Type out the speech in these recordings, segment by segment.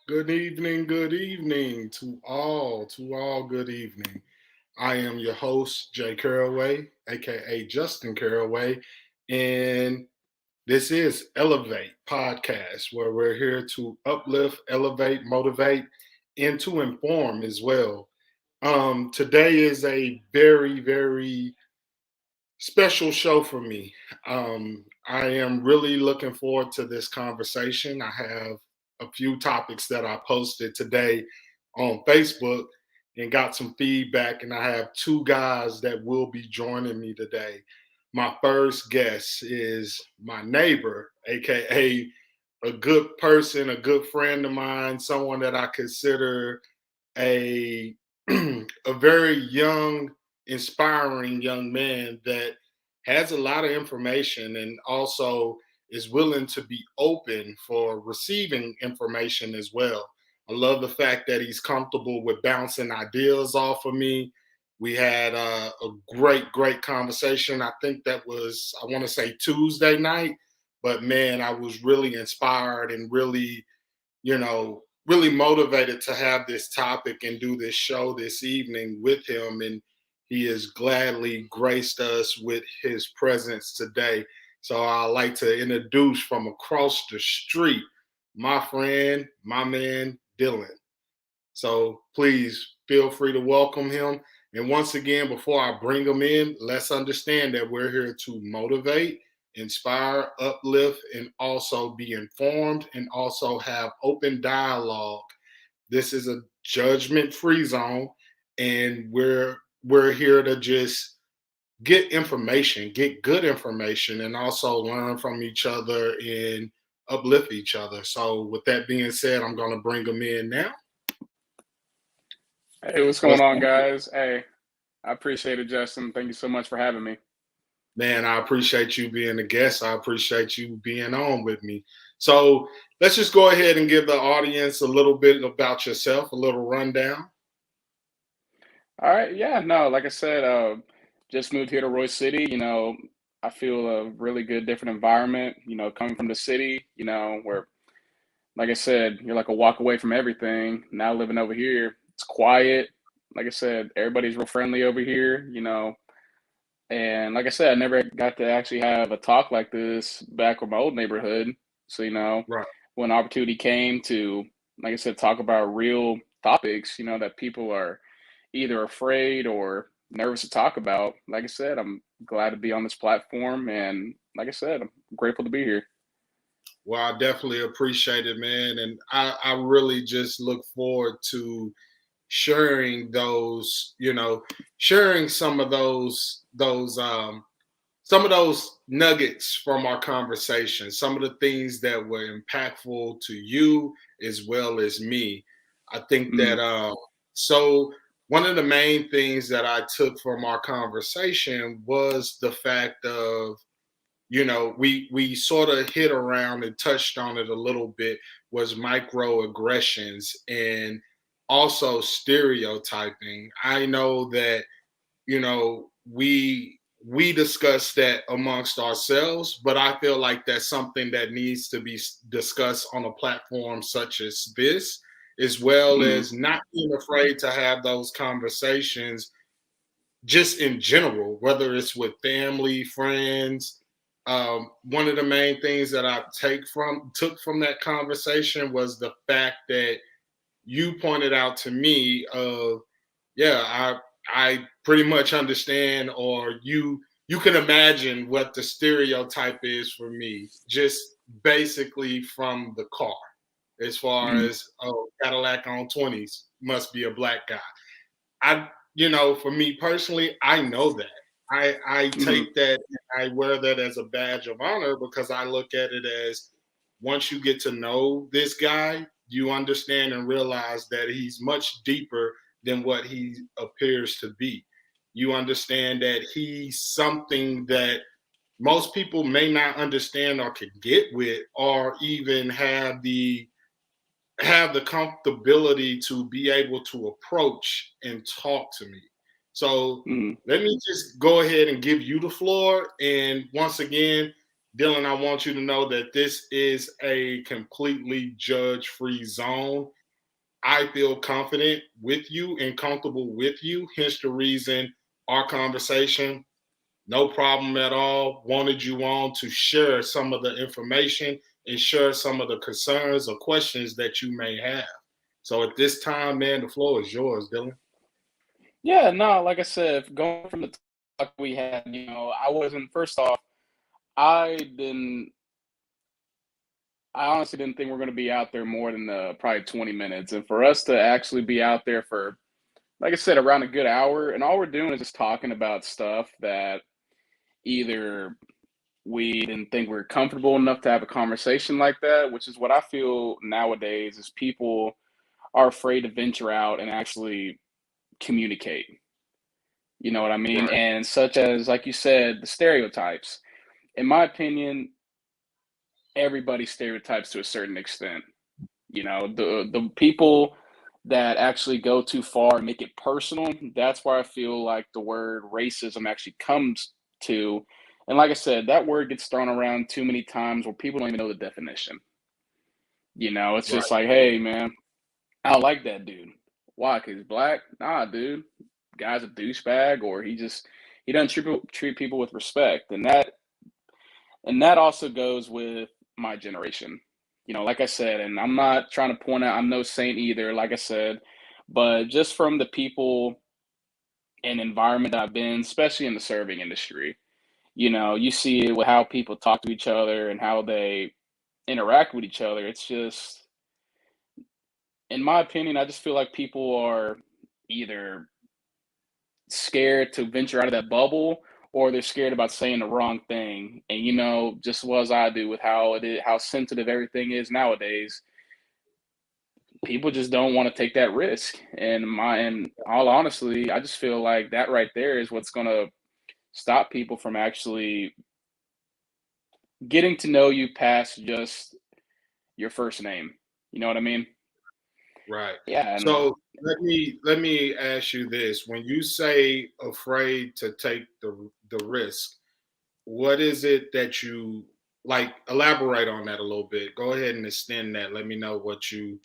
Good evening to all, good evening. I am your host, Jay Caraway, aka Justin Caraway, and this is Elev8 podcast, where we're here to uplift, elevate, motivate, and to inform as well. Today is a very special show for me. I am really looking forward to this conversation. I have a few topics that I posted today on Facebook and got some feedback, and I have two guys that will be joining me today. My first guest is my neighbor, aka a good person, a good friend of mine, someone that I consider a a very young, inspiring young man that has a lot of information and also is willing to be open for receiving information as well. I love the fact that he's comfortable with bouncing ideas off of me. We had a great conversation. I think that was, I want to say Tuesday night, but man, I was really inspired and really, really motivated to have this topic and do this show this evening with him. And he has gladly graced us with his presence today. So I'd like to introduce from across the street my friend, my man, Dylan. So please feel free to welcome him. And once again, before I bring him in, let's understand that we're here to motivate, inspire, uplift, and also be informed and also have open dialogue. This is a judgment-free zone, and we're here to just get information, get good information, and also learn from each other and uplift each other. So with that being said, I'm gonna bring him in now. Hey, what's going What's on, guys? Hey, I appreciate it, Justin. Thank you so much for having me. Man, I appreciate you being a guest. I appreciate you being on with me. So let's just go ahead and give the audience a little bit about yourself, a little rundown. All right, yeah, no, like I said, just moved here to Roy City. I feel a really good, different environment. Coming from the city, where, like I said, you're like a walk away from everything. Now living over here, it's quiet. Like I said, everybody's real friendly over here. And like I said, I never got to actually have a talk like this back with my old neighborhood. So, Right. when opportunity came to, like I said, talk about real topics, that people are either afraid or nervous to talk about, like I said, I'm glad to be on this platform. And like I said, I'm grateful to be here. Well, I definitely appreciate it, man. And I really just look forward to sharing those, sharing some of those nuggets from our conversation, some of the things that were impactful to you as well as me. I think Mm, that so one of the main things that I took from our conversation was the fact of, we sort of hit around and touched on it a little bit, was microaggressions and also stereotyping. I know that, we discuss that amongst ourselves, but I feel like that's something that needs to be discussed on a platform such as this, as well mm, as not being afraid to have those conversations just in general, whether it's with family, friends. One of the main things that I took from that conversation was the fact that you pointed out to me of, yeah, I pretty much understand, or you can imagine what the stereotype is for me, just basically from the car, as far mm, as, oh, Cadillac on 20s must be a black guy. I, for me personally, I know that. I mm, take that and I wear that as a badge of honor because I look at it as, once you get to know this guy, you understand and realize that he's much deeper than what he appears to be. You understand that he's something that most people may not understand or can get with, or even have the comfortability to be able to approach and talk to me. So mm. let me just go ahead and give you the floor. And once again, Dylan, I want you to know that this is a completely judge-free zone. I feel confident with you and comfortable with you. Hence the reason our conversation, no problem at all. Wanted you on to share some of the information and share some of the concerns or questions that you may have. So at this time, man, the floor is yours, Dylan. Yeah, no, like I said, going from the talk we had, I wasn't, first off, I didn't, I honestly didn't think we're going to be out there more than probably 20 minutes. And for us to actually be out there for, like I said, around a good hour, and all we're doing is just talking about stuff that either we didn't think we were comfortable enough to have a conversation like that, which is what I feel nowadays is people are afraid to venture out and actually communicate. You know what I mean? Right, And such as, like you said, the stereotypes. In my opinion, everybody stereotypes to a certain extent. The people that actually go too far and make it personal, that's where I feel like the word racism actually comes to. And like I said, that word gets thrown around too many times where people don't even know the definition. It's right, just like, hey, man, I don't like that dude. Why? Because he's black? Nah, dude. Guy's a douchebag, or he doesn't treat people with respect, and that also goes with my generation. Like I said, and I'm not trying to point out I'm no saint either. Like I said, but just from the people and environment that I've been, especially in the serving industry, you see it with how people talk to each other and how they interact with each other. It's just, in my opinion, I just feel like people are either scared to venture out of that bubble or they're scared about saying the wrong thing. And just as I do with how sensitive everything is nowadays, people just don't want to take that risk. And all honestly, I just feel like that right there is what's going to stop people from actually getting to know you past just your first name. You know what I mean? right. Yeah, and So let me ask you this: when you say afraid to take the risk, what is it that you like? Elaborate on that a little bit. Go ahead and extend that. Let me know what you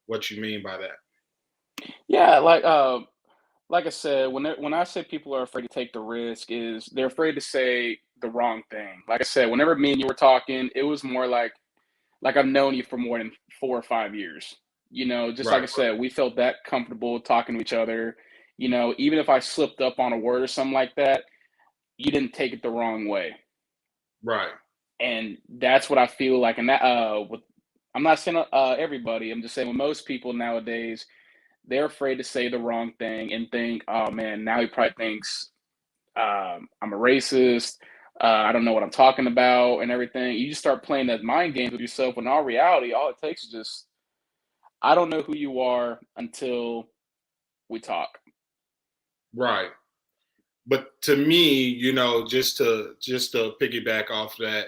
mean by that. yeah, like I said, when I say people are afraid to take the risk, is they're afraid to say the wrong thing. Like I said, whenever me and you were talking, it was more like I've known you for more than 4 or 5 years. Just like Right, I said, we felt that comfortable talking to each other. Even if I slipped up on a word or something like that, you didn't take it the wrong way. right, And that's what I feel like. And that I'm not saying everybody. I'm just saying with most people nowadays, they're afraid to say the wrong thing and think, oh man, now he probably thinks I'm a racist. I don't know what I'm talking about and everything. You just start playing that mind games with yourself. When in all reality, all it takes is just, I don't know who you are until we talk. right. But to me, just to piggyback off that,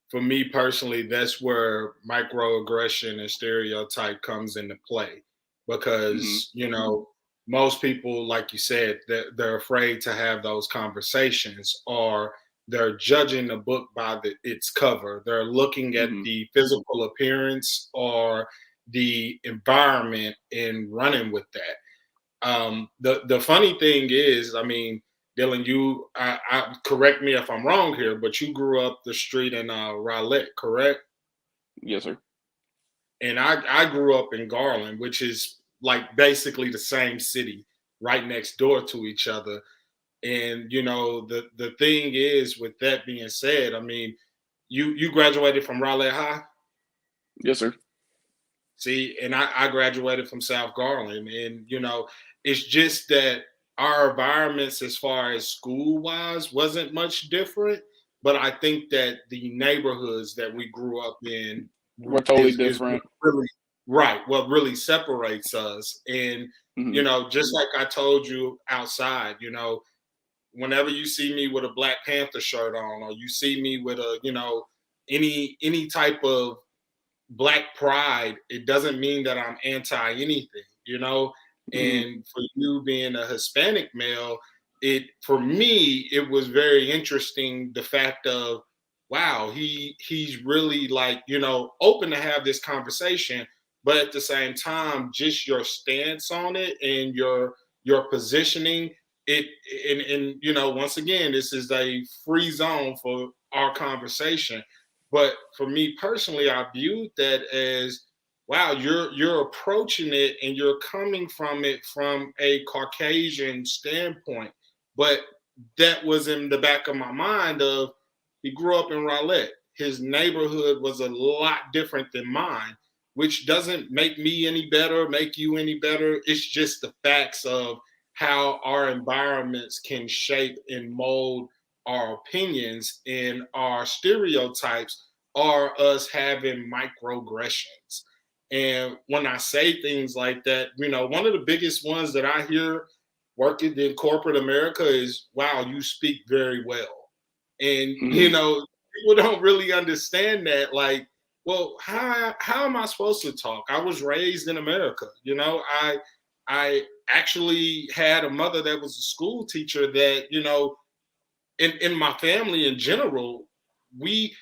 for me personally, that's where microaggression and stereotype comes into play. Hmm. Because, most people, like you said, they're afraid to have those conversations, or they're judging the book by its cover. They're looking at Hmm. the physical appearance or the environment and running with that. The funny thing is, I mean, Dylan, I correct me if I'm wrong here, but you grew up the street in Rowlett, correct? Yes, sir. And I grew up in Garland, which is like basically the same city, right next door to each other. And the thing is, with that being said, I mean, you graduated from Rowlett High. Yes, sir. See, and I graduated from South Garland, and it's just that our environments, as far as school wise, wasn't much different. But I think that the neighborhoods that we grew up in We're totally is different. really right. What really separates us, and Hmm. just like I told you outside, whenever you see me with a Black Panther shirt on, or you see me with a any type of Black pride, it doesn't mean that I'm anti anything. Hmm. And for you being a Hispanic male, for me, it was very interesting the fact of wow, he's really like, open to have this conversation, but at the same time, just your stance on it and your positioning, it and once again, this is a free zone for our conversation. But for me personally, I viewed that as, wow, you're approaching it and you're coming from it from a Caucasian standpoint. But that was in the back of my mind of, he grew up in Rowlett. His neighborhood was a lot different than mine, which doesn't make me any better, make you any better. It's just the facts of how our environments can shape and mold our opinions, and our stereotypes are us having microaggressions. And when I say things like that, one of the biggest ones that I hear working in corporate America is, wow, you speak very well. And Mhm. people don't really understand that. Like, well, how am I supposed to talk? I was raised in America. I actually had a mother that was a school teacher that, in my family in general, we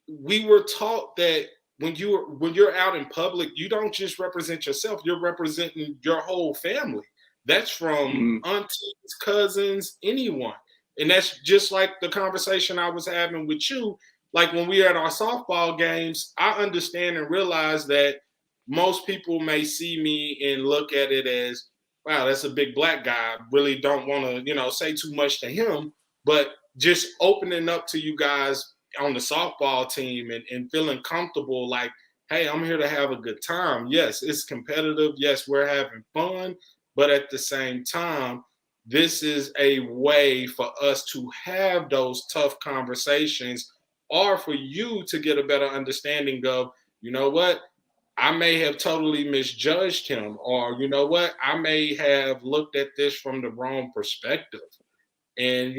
we were taught that when you're out in public, you don't just represent yourself, you're representing your whole family. That's from Mhm. aunties, cousins, anyone. And that's just like the conversation I was having with you. Like when we are at our softball games, I understand and realize that most people may see me and look at it as, wow, that's a big black guy. Really don't want to, say too much to him. But just opening up to you guys on the softball team, and feeling comfortable, like, hey, I'm here to have a good time. Yes, it's competitive. Yes, we're having fun. But at the same time, this is a way for us to have those tough conversations, or for you to get a better understanding of, you know what, I may have totally misjudged him, or you know what, I may have looked at this from the wrong perspective. And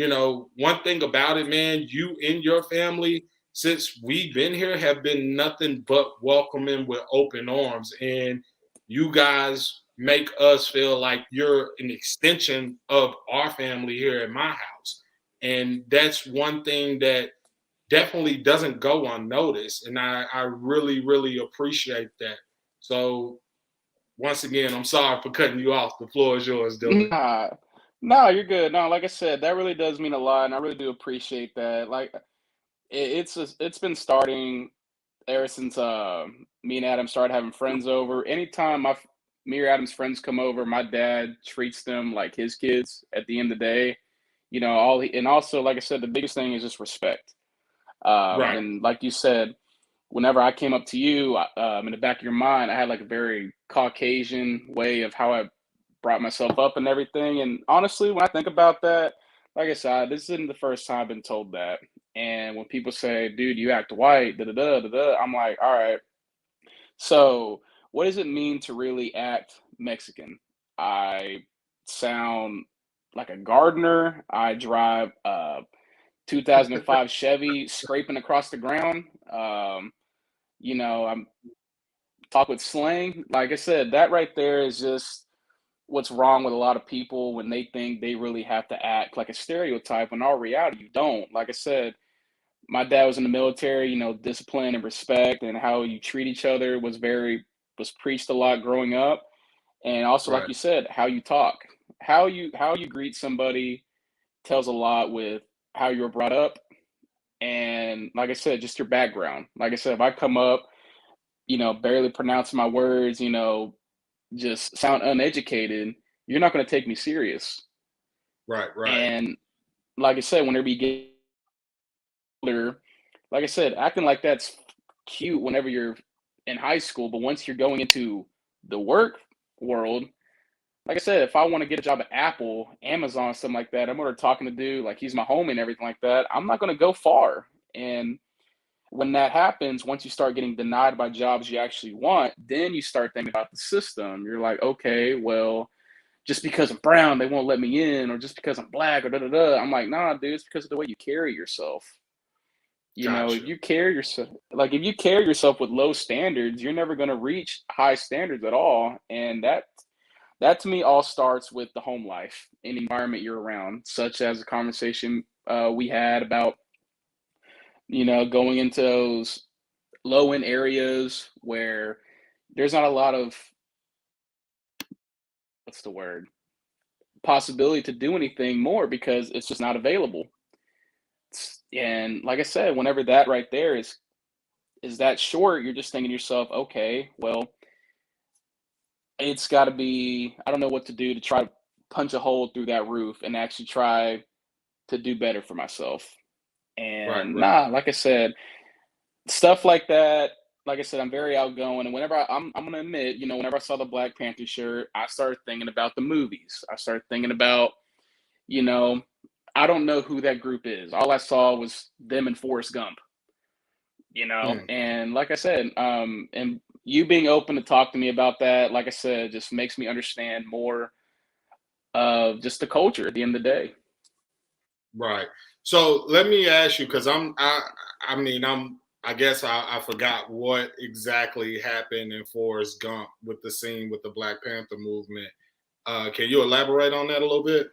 one thing about it, man, you and your family, since we've been here, have been nothing but welcoming with open arms. And you guys make us feel like you're an extension of our family here at my house. And that's one thing that definitely doesn't go unnoticed. And I really, really appreciate that. So once again, I'm sorry for cutting you off. The floor is yours, Dylan. Nah, no, you're good. No, like I said, that really does mean a lot, and I really do appreciate that. Like, it's been starting ever since me and Adam started having friends over. Anytime me or Adam's friends come over, my dad treats them like his kids. At the end of the day, and also, like I said, the biggest thing is just respect. Right, And like you said, whenever I came up to you, in the back of your mind, I had like a very Caucasian way of how I brought myself up and everything. And honestly, when I think about that, like I said, this isn't the first time I've been told that. And when people say, dude, you act white, da da da da da, I'm like, all right. So, what does it mean to really act Mexican? I sound like a gardener. I drive a 2005 Chevy scraping across the ground. I'm talk with slang. Like I said, that right there is just what's wrong with a lot of people when they think they really have to act like a stereotype when all reality you don't. Like I said, my dad was in the military, discipline and respect and how you treat each other was preached a lot growing up. And also, like right, you said, how you talk. How you greet somebody tells a lot with how you were brought up. And like I said, just your background. Like I said, if I come up, barely pronounce my words, just sound uneducated, you're not going to take me serious. right, right. And like I said, whenever you get older, like I said, acting like that's cute whenever you're in high school, but once you're going into the work world, like I said, if I want to get a job at Apple, Amazon, something like that, I'm order talking to dude like he's my homie and everything like that. I'm not going to go far. And when that happens, once you start getting denied by jobs you actually want, then you start thinking about the system. You're like, okay, well, just because I'm brown, they won't let me in, or just because I'm black, or da da da. I'm like, nah, dude, it's because of the way you carry yourself. If Gotcha. you carry yourself with low standards, you're never going to reach high standards at all. And that to me all starts with the home life and environment you're around, such as the conversation we had about going into those low end areas where there's not a lot of, what's the word, possibility to do anything more because it's just not available. And like I said, whenever that right there is that short, you're just thinking to yourself, okay, well, it's got to be, I don't know what to do to try to punch a hole through that roof and actually try to do better for myself. Right, And right. nah, like I said, stuff like that. Like I said, I'm very outgoing, and whenever I'm gonna admit, whenever I saw the Black Panther shirt, I started thinking about the movies. I started thinking about, you know, I don't know who that group is. All I saw was them and Forrest Gump. Mm. And like I said, and you being open to talk to me about that, like I said, just makes me understand more of just the culture at the end of the day. Right. So let me ask you, because I mean, I guess I forgot what exactly happened in Forrest Gump with the scene with the Black Panther movement. Can you elaborate on that a little bit?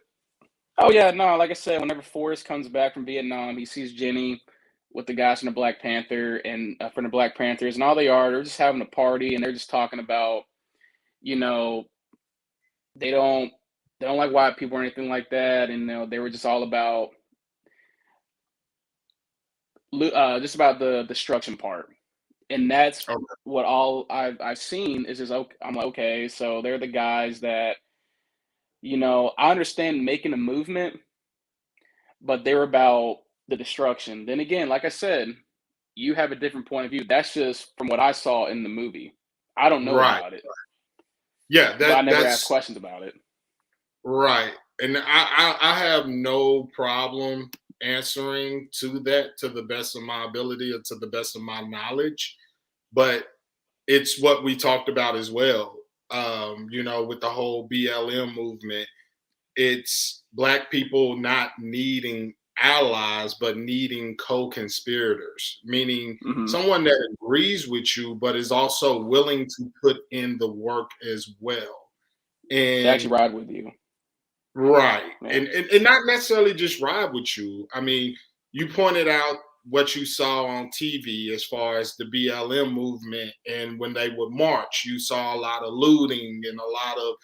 Oh yeah, no, like I said, whenever Forrest comes back from Vietnam, he sees Jenny with the guys from the Black Panther and from the Black Panthers, and all they're just having a party, and they're just talking about, you know, they don't they don't like white people or anything like that, and they were just all about just about the destruction part, and that's Okay. what all I've seen is just okay. I'm like, okay, so they're the guys that I understand making a movement, but they're about the destruction. Then again, like I said, you have a different point of view. That's just from what I saw in the movie. I don't know Right. about it, Yeah, but I never asked that's questions about it. right. And I have no problem answering to that to the best of my ability or to the best of my knowledge. But it's what we talked about as well. With the whole BLM movement, it's black people not needing allies, but needing co-conspirators, meaning Hmm. someone that agrees with you, but is also willing to put in the work as well. To actually And ride with you. right. Yeah. And not necessarily just ride with you. I mean, you pointed out what you saw on TV as far as the BLM movement. And when they would march, you saw a lot of looting and a lot of,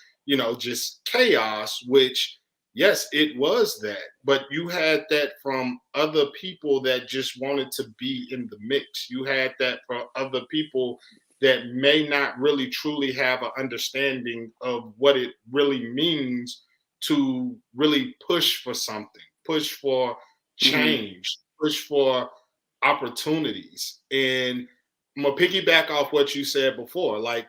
just chaos, which, yes, it was that. But you had that from other people that just wanted to be in the mix. You had that from other people that may not really truly have an understanding of what it really means to really push for something, push for Hmm. change, push for opportunities. And I'm gonna piggyback off what you said before, like,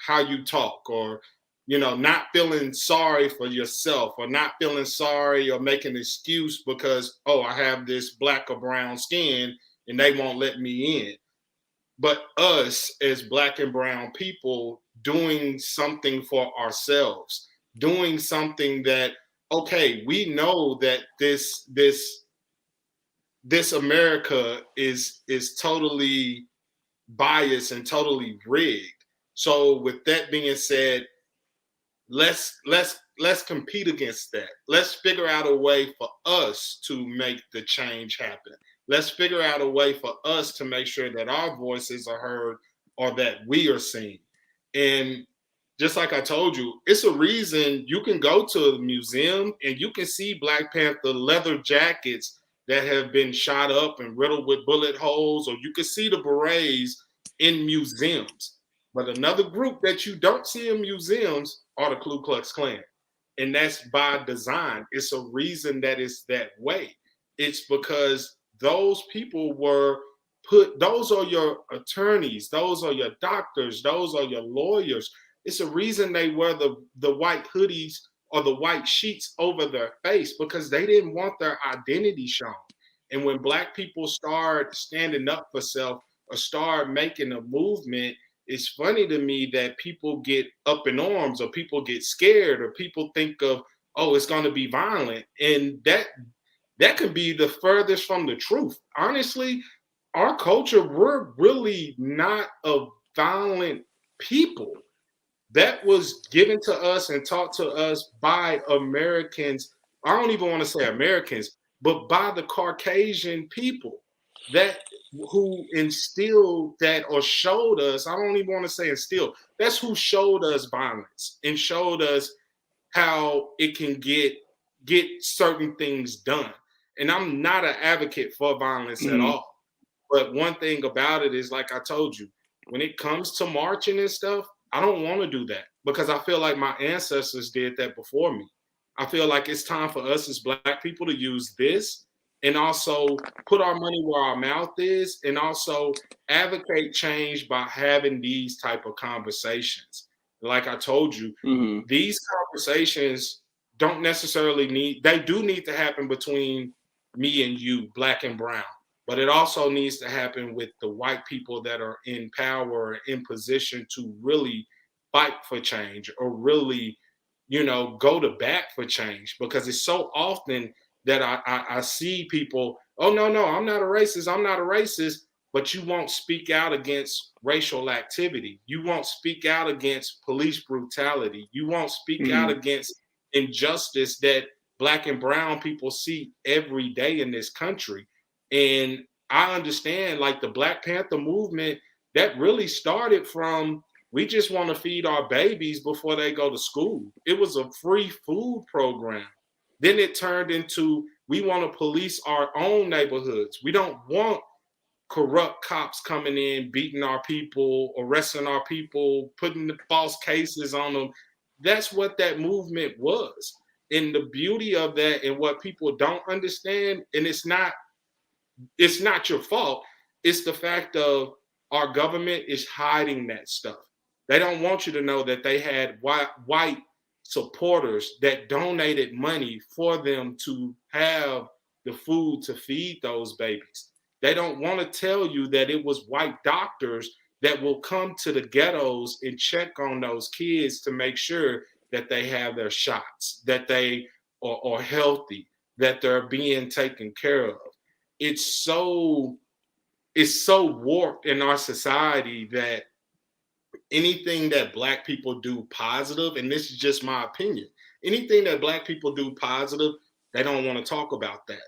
how you talk or, not feeling sorry for yourself or not feeling sorry or making an excuse because, oh, I have this black or brown skin and they won't let me in. But us as black and brown people doing something for ourselves, doing something that, okay, we know that this America is totally biased and totally rigged. So with that being said, let's compete against that. Let's figure out a way for us to make the change happen. Let's figure out a way for us to make sure that our voices are heard or that we are seen. And just like I told you, it's a reason you can go to a museum and you can see Black Panther leather jackets that have been shot up and riddled with bullet holes, or you can see the berets in museums. But another group that you don't see in museums are the Ku Klux Klan. And that's by design. It's a reason that it's that way. It's because those people were those are your attorneys, those are your doctors, those are your lawyers. It's a reason they wear the white hoodies or the white sheets over their face because they didn't want their identity shown. And when black people start standing up for self or start making a movement, it's funny to me that people get up in arms or people get scared or people think of, oh, it's going to be violent. And that can be the furthest from the truth. Honestly, our culture, we're really not a violent people. That was given to us and taught to us by Americans. I don't even want to say Americans, but by the Caucasian people. that who instilled that or showed us, I don't even want to say instilled, that's who showed us violence and showed us how it can get certain things done. And I'm not an advocate for violence at Mhm. all. But one thing about it is, like I told you, when it comes to marching and stuff, I don't want to do that because I feel like my ancestors did that before me. I feel like it's time for us as Black people to use this and also put our money where our mouth is and also advocate change by having these type of conversations. Like I told you, Mhm. these conversations don't necessarily they do need to happen between me and you, Black and brown, but it also needs to happen with the white people that are in power or in position to really fight for change or really, go to bat for change. Because it's so often that I see people, oh, no, no, I'm not a racist. I'm not a racist. But you won't speak out against racial activity. You won't speak out against police brutality. You won't speak out Mhm. against injustice that Black and brown people see every day in this country. And I understand, like, the Black Panther movement, that really started from, we just want to feed our babies before they go to school. It was a free food program. Then it turned into, we want to police our own neighborhoods. We don't want corrupt cops coming in, beating our people, arresting our people, putting the false cases on them. That's what that movement was. And the beauty of that, and what people don't understand, and it's not your fault. It's the fact of, our government is hiding that stuff. They don't want you to know that they had white supporters that donated money for them to have the food to feed those babies. They don't want to tell you that it was white doctors that will come to the ghettos and check on those kids to make sure that they have their shots, that they are healthy, that they're being taken care of. It's so it's so warped in our society that anything that Black people do positive, and this is just my opinion, anything that Black people do positive, they don't want to talk about that.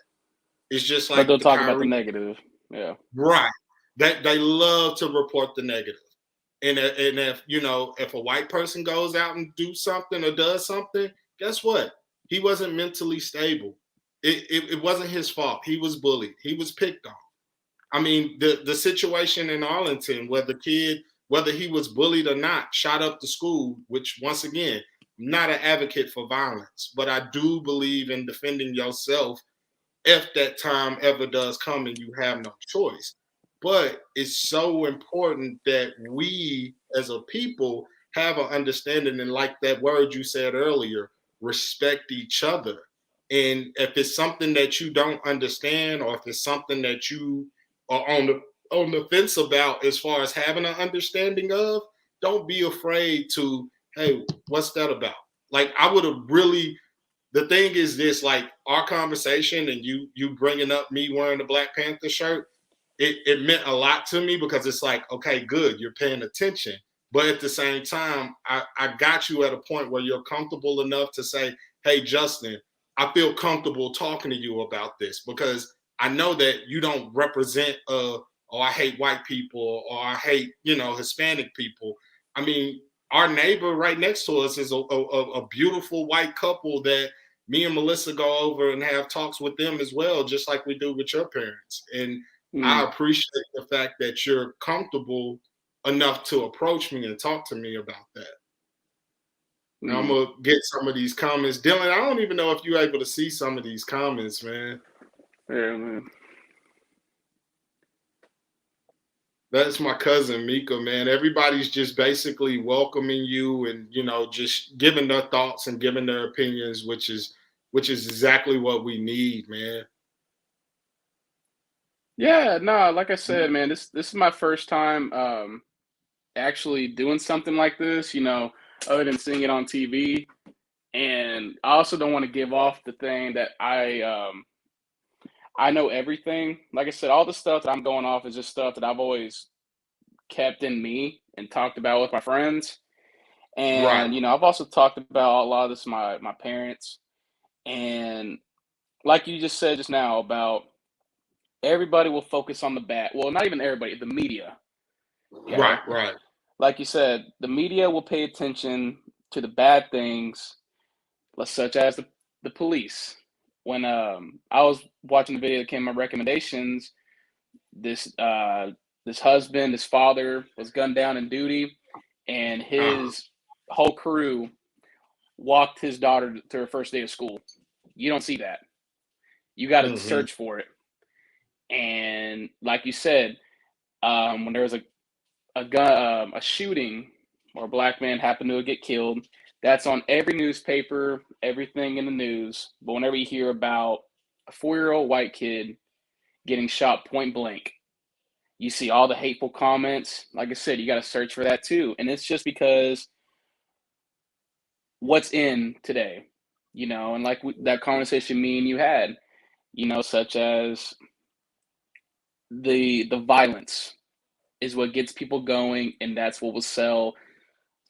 It's just But like they'll the talk about the Kyrie, negative. Yeah. right? That they love to report the negative. And if, if a white person goes out and do something or does something, guess what? He wasn't mentally stable. It wasn't his fault. He was bullied. He was picked on. I mean, the situation in Arlington, where the kid, whether he was bullied or not, shot up the school, which, once again, I'm not an advocate for violence, but I do believe in defending yourself if that time ever does come and you have no choice. But it's so important that we as a people have an understanding, and, like that word you said earlier, respect each other. And if it's something that you don't understand, or if it's something that you are on the fence about as far as having an understanding of, don't be afraid to, hey, what's that about? Like, I would have really, the thing is this, like, our conversation and you bringing up me wearing the Black Panther shirt, it meant a lot to me, because it's like, okay, good, you're paying attention. But at the same time, I got you at a point where you're comfortable enough to say, hey, Justin, I feel comfortable talking to you about this, because I know that you don't represent, oh, I hate white people, or I hate, Hispanic people. I mean, our neighbor right next to us is a beautiful white couple that me and Melissa go over and have talks with them as well, just like we do with your parents. And I Mm. appreciate the fact that you're comfortable enough to approach me and talk to me about that. Now I'm Mm. gonna get some of these comments. Dylan, I don't even know if you're able to see some of these comments, man. Yeah, man. That's my cousin Mika, man. Everybody's just basically welcoming you and, just giving their thoughts and giving their opinions, which is exactly what we need, man. Yeah, no, like I said, man, this is my first time actually doing something like this, other than seeing it on TV. And I also don't want to give off the thing that I know everything. Like I said, all the stuff that I'm going off is just stuff that I've always kept in me and talked about with my friends. Right. And I've also talked about a lot of this with my parents. And like you just said just now about everybody will focus on the bad. Well, not even everybody, the media. Okay. Right. Like you said, the media will pay attention to the bad things, such as the police. When I was watching the video that came my recommendations, this this husband, this father was gunned down in duty, and Uh-huh. his whole crew walked his daughter to her first day of school. You don't see that. You got to Mm-hmm. search for it. And like you said, when there was a shooting or a black man happened to get killed, that's on every newspaper, everything in the news. But whenever you hear about a 4-year-old white kid getting shot point blank, you see all the hateful comments. Like I said, you got to search for that too. And it's just because what's in today, and like that conversation me and you had, such as the violence is what gets people going, and that's what will sell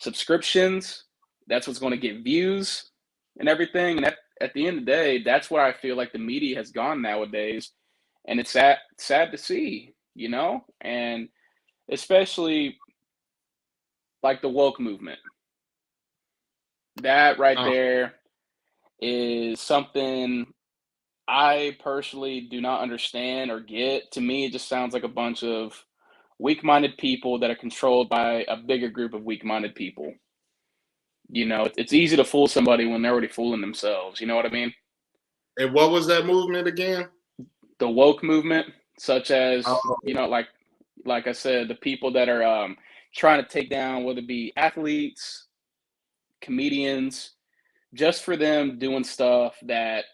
subscriptions. That's what's going to get views and everything. And at the end of the day, that's where I feel like the media has gone nowadays, and it's sad to see, and especially like the woke movement. That right Uh, there is something I personally do not understand or get. To me, it just sounds like a bunch of weak-minded people that are controlled by a bigger group of weak-minded people. It's easy to fool somebody when they're already fooling themselves. You know what I mean? and what was that movement again? The woke movement, such as Oh, like I said, the people that are trying to take down, whether it be athletes, comedians, just for them doing stuff that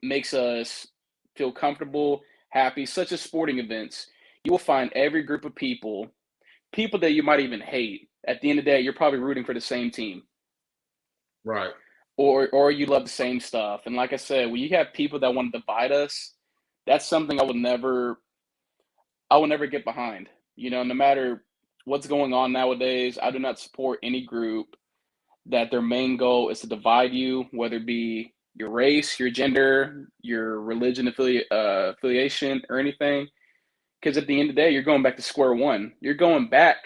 makes us feel comfortable, happy, such as sporting events. You will find every group of people that you might even hate. At the end of the day, you're probably rooting for the same team, right. or you love the same stuff. And like I said, when you have people that want to divide us, that's something I will never get behind. No matter what's going on nowadays, I do not support any group that their main goal is to divide you, whether it be your race, your gender, your religion affiliation, or anything. Because at the end of the day, you're going back to square one. You're going back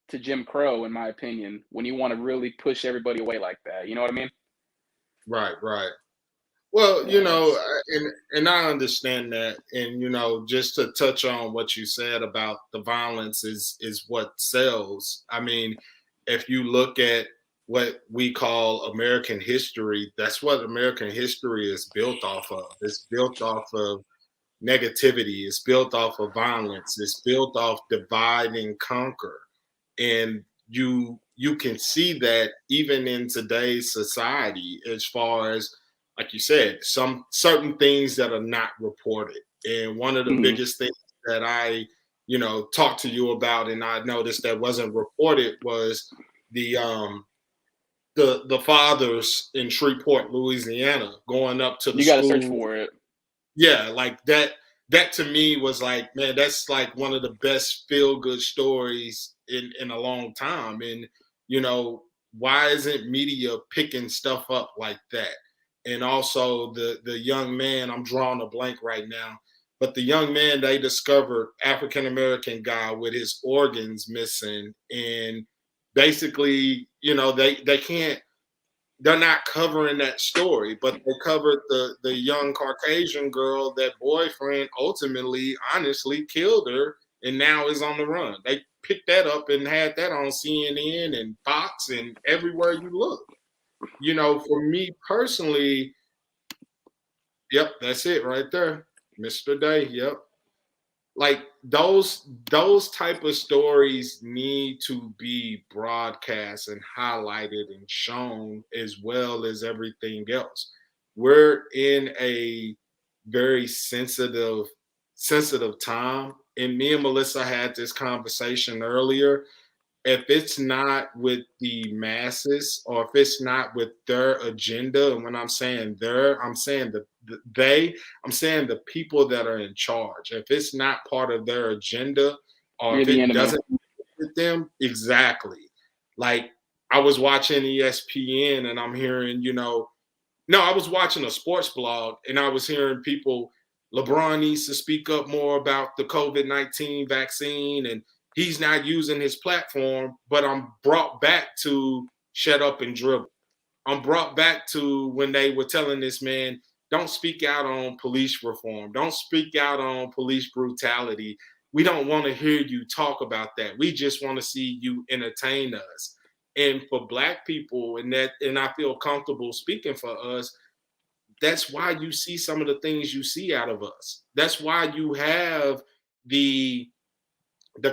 to Jim Crow, in my opinion, when you want to really push everybody away like that. You know what I mean? Right. Well, Yeah, it's and I understand that, and just to touch on what you said about the violence is what sells. I mean, if you look at what we call American history, that's what American history is built off of. It's built off of negativity. It's built off of violence. It's built off divide and conquer, and you can see that even in today's society, as far as like you said, some certain things that are not reported. And one of the mhm. biggest things that I talked to you about, and I noticed that wasn't reported, was the um the fathers in Shreveport, Louisiana, going up to the You got to search school. for it. Yeah, like that to me was like, man, that's like one of the best feel good stories in a long time. And why isn't media picking stuff up like that? And also the young man, I'm drawing a blank right now, but the young man, they discovered, African American guy with his organs missing, and basically, they can't, they're not covering that story, but they covered the young Caucasian girl that boyfriend ultimately, honestly killed her, and now is on the run. They picked that up and had that on CNN and Fox and everywhere you look. For me personally, yep, that's it right there, Mr. Day. Yep, like those type of stories need to be broadcast and highlighted and shown, as well as everything else. We're in a very sensitive time, and me and Melissa had this conversation earlier. If it's not with the masses, or if it's not with their agenda, and when I'm saying their, I'm saying I'm saying the people that are in charge. If it's not part of their agenda, or You're if the it enemy. doesn't fit them, exactly. Like, I was watching ESPN and I'm hearing, no, I was watching a sports blog and I was hearing people. LeBron needs to speak up more about the COVID-19 vaccine, and he's not using his platform. But I'm brought back to shut up and dribble. I'm brought back to when they were telling this man, don't speak out on police reform, don't speak out on police brutality. We don't want to hear you talk about that. We just want to see you entertain us. And for Black people, and I feel comfortable speaking for us, that's why you see some of the things you see out of us. That's why you have the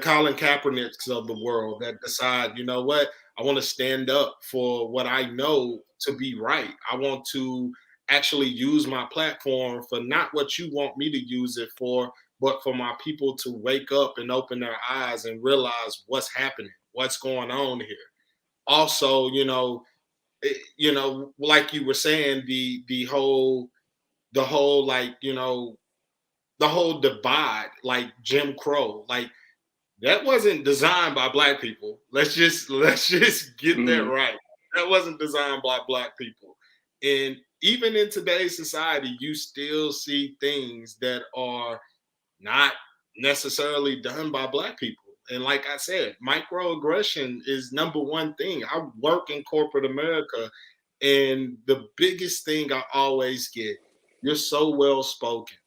Colin Kaepernicks of the world that decide, you know what, I want to stand up for what I know to be right. I want to actually use my platform for not what you want me to use it for, but for my people to wake up and open their eyes and realize what's happening, what's going on here. Also, like you were saying, the whole like, the whole divide, like Jim Crow, like that wasn't designed by Black people. Let's just get that Mm-hmm. right. That wasn't designed by Black people. And even in today's society, you still see things that are not necessarily done by Black people. And like I said, microaggression is number one thing. I work in corporate America, and the biggest thing I always get, you're so well spoken.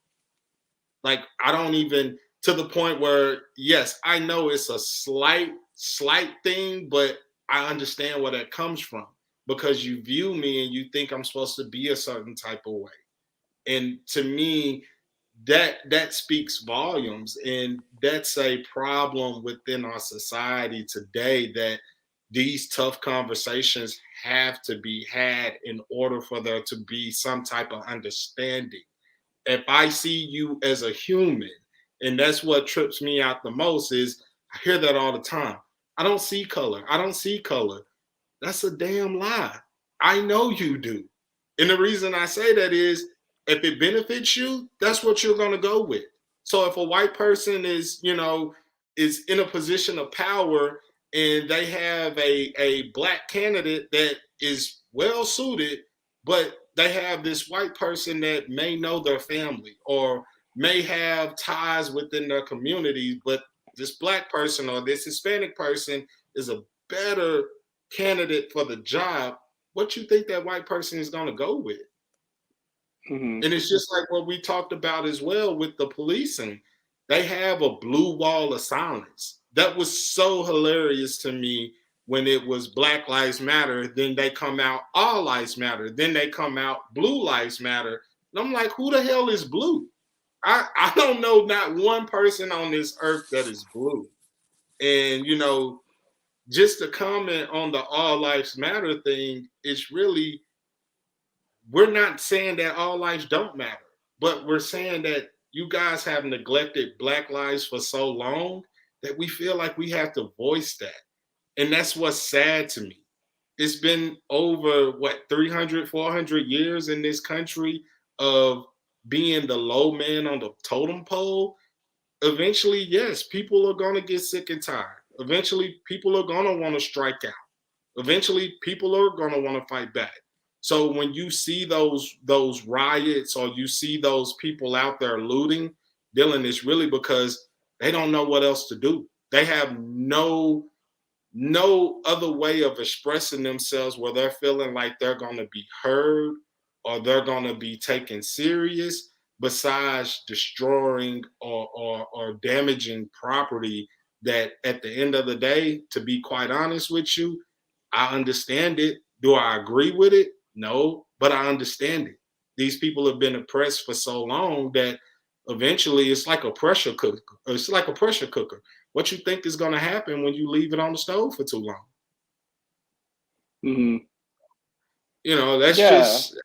Like I don't even, to the point where yes, I know it's a slight thing, but I understand where that comes from because you view me and you think I'm supposed to be a certain type of way. And to me, that speaks volumes, and that's a problem within our society today, that these tough conversations have to be had in order for there to be some type of understanding. If I see you as a human, and that's what trips me out the most, is I hear that all the time. I don't see color. I don't see color. That's a damn lie. I know you do. And the reason I say that is if it benefits you, that's what you're going to go with. So if a white person is in a position of power and they have a black candidate that is well suited, but they have this white person that may know their family or may have ties within their community, but this black person or this Hispanic person is a better candidate for the job, what you think that white person is going to go with? Mm-hmm. And it's just like what we talked about as well with the policing. They have a blue wall of silence. That was so hilarious to me when it was Black Lives Matter. Then they come out All Lives Matter. Then they come out Blue Lives Matter. And I'm like, who the hell is blue? I don't know not one person on this earth that is blue. And, just to comment on the All Lives Matter thing, it's really, we're not saying that all lives don't matter, but we're saying that you guys have neglected Black lives for so long that we feel like we have to voice that. And that's what's sad to me. It's been over, what, 300, 400 years in this country of being the low man on the totem pole. Eventually, yes, people are going to get sick and tired. Eventually, people are going to want to strike out. Eventually, people are going to want to fight back. So when you see those riots or you see those people out there looting, Dylan, it's really because they don't know what else to do. They have no other way of expressing themselves where they're feeling like they're going to be heard or they're going to be taken serious besides destroying or damaging property that at the end of the day, to be quite honest with you, I understand it. Do I agree with it? No, but I understand it. These people have been oppressed for so long that eventually it's like a pressure cooker. It's like a pressure cooker. What you think is going to happen when you leave it on the stove for too long? Mm-hmm. That's Yeah. just,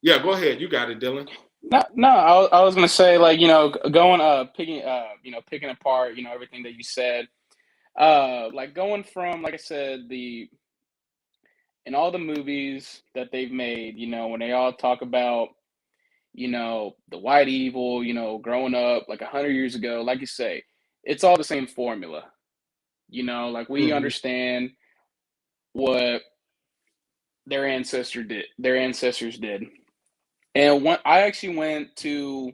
yeah, go ahead. You got it, Dylan. No, no. I was gonna say, like, going picking apart everything that you said. Like, going from, like I said, the in all the movies that they've made, when they all talk about the white evil, growing up like 100 years ago, like you say, it's all the same formula. Like, we Mm-hmm. understand what their ancestors did. And I actually went to.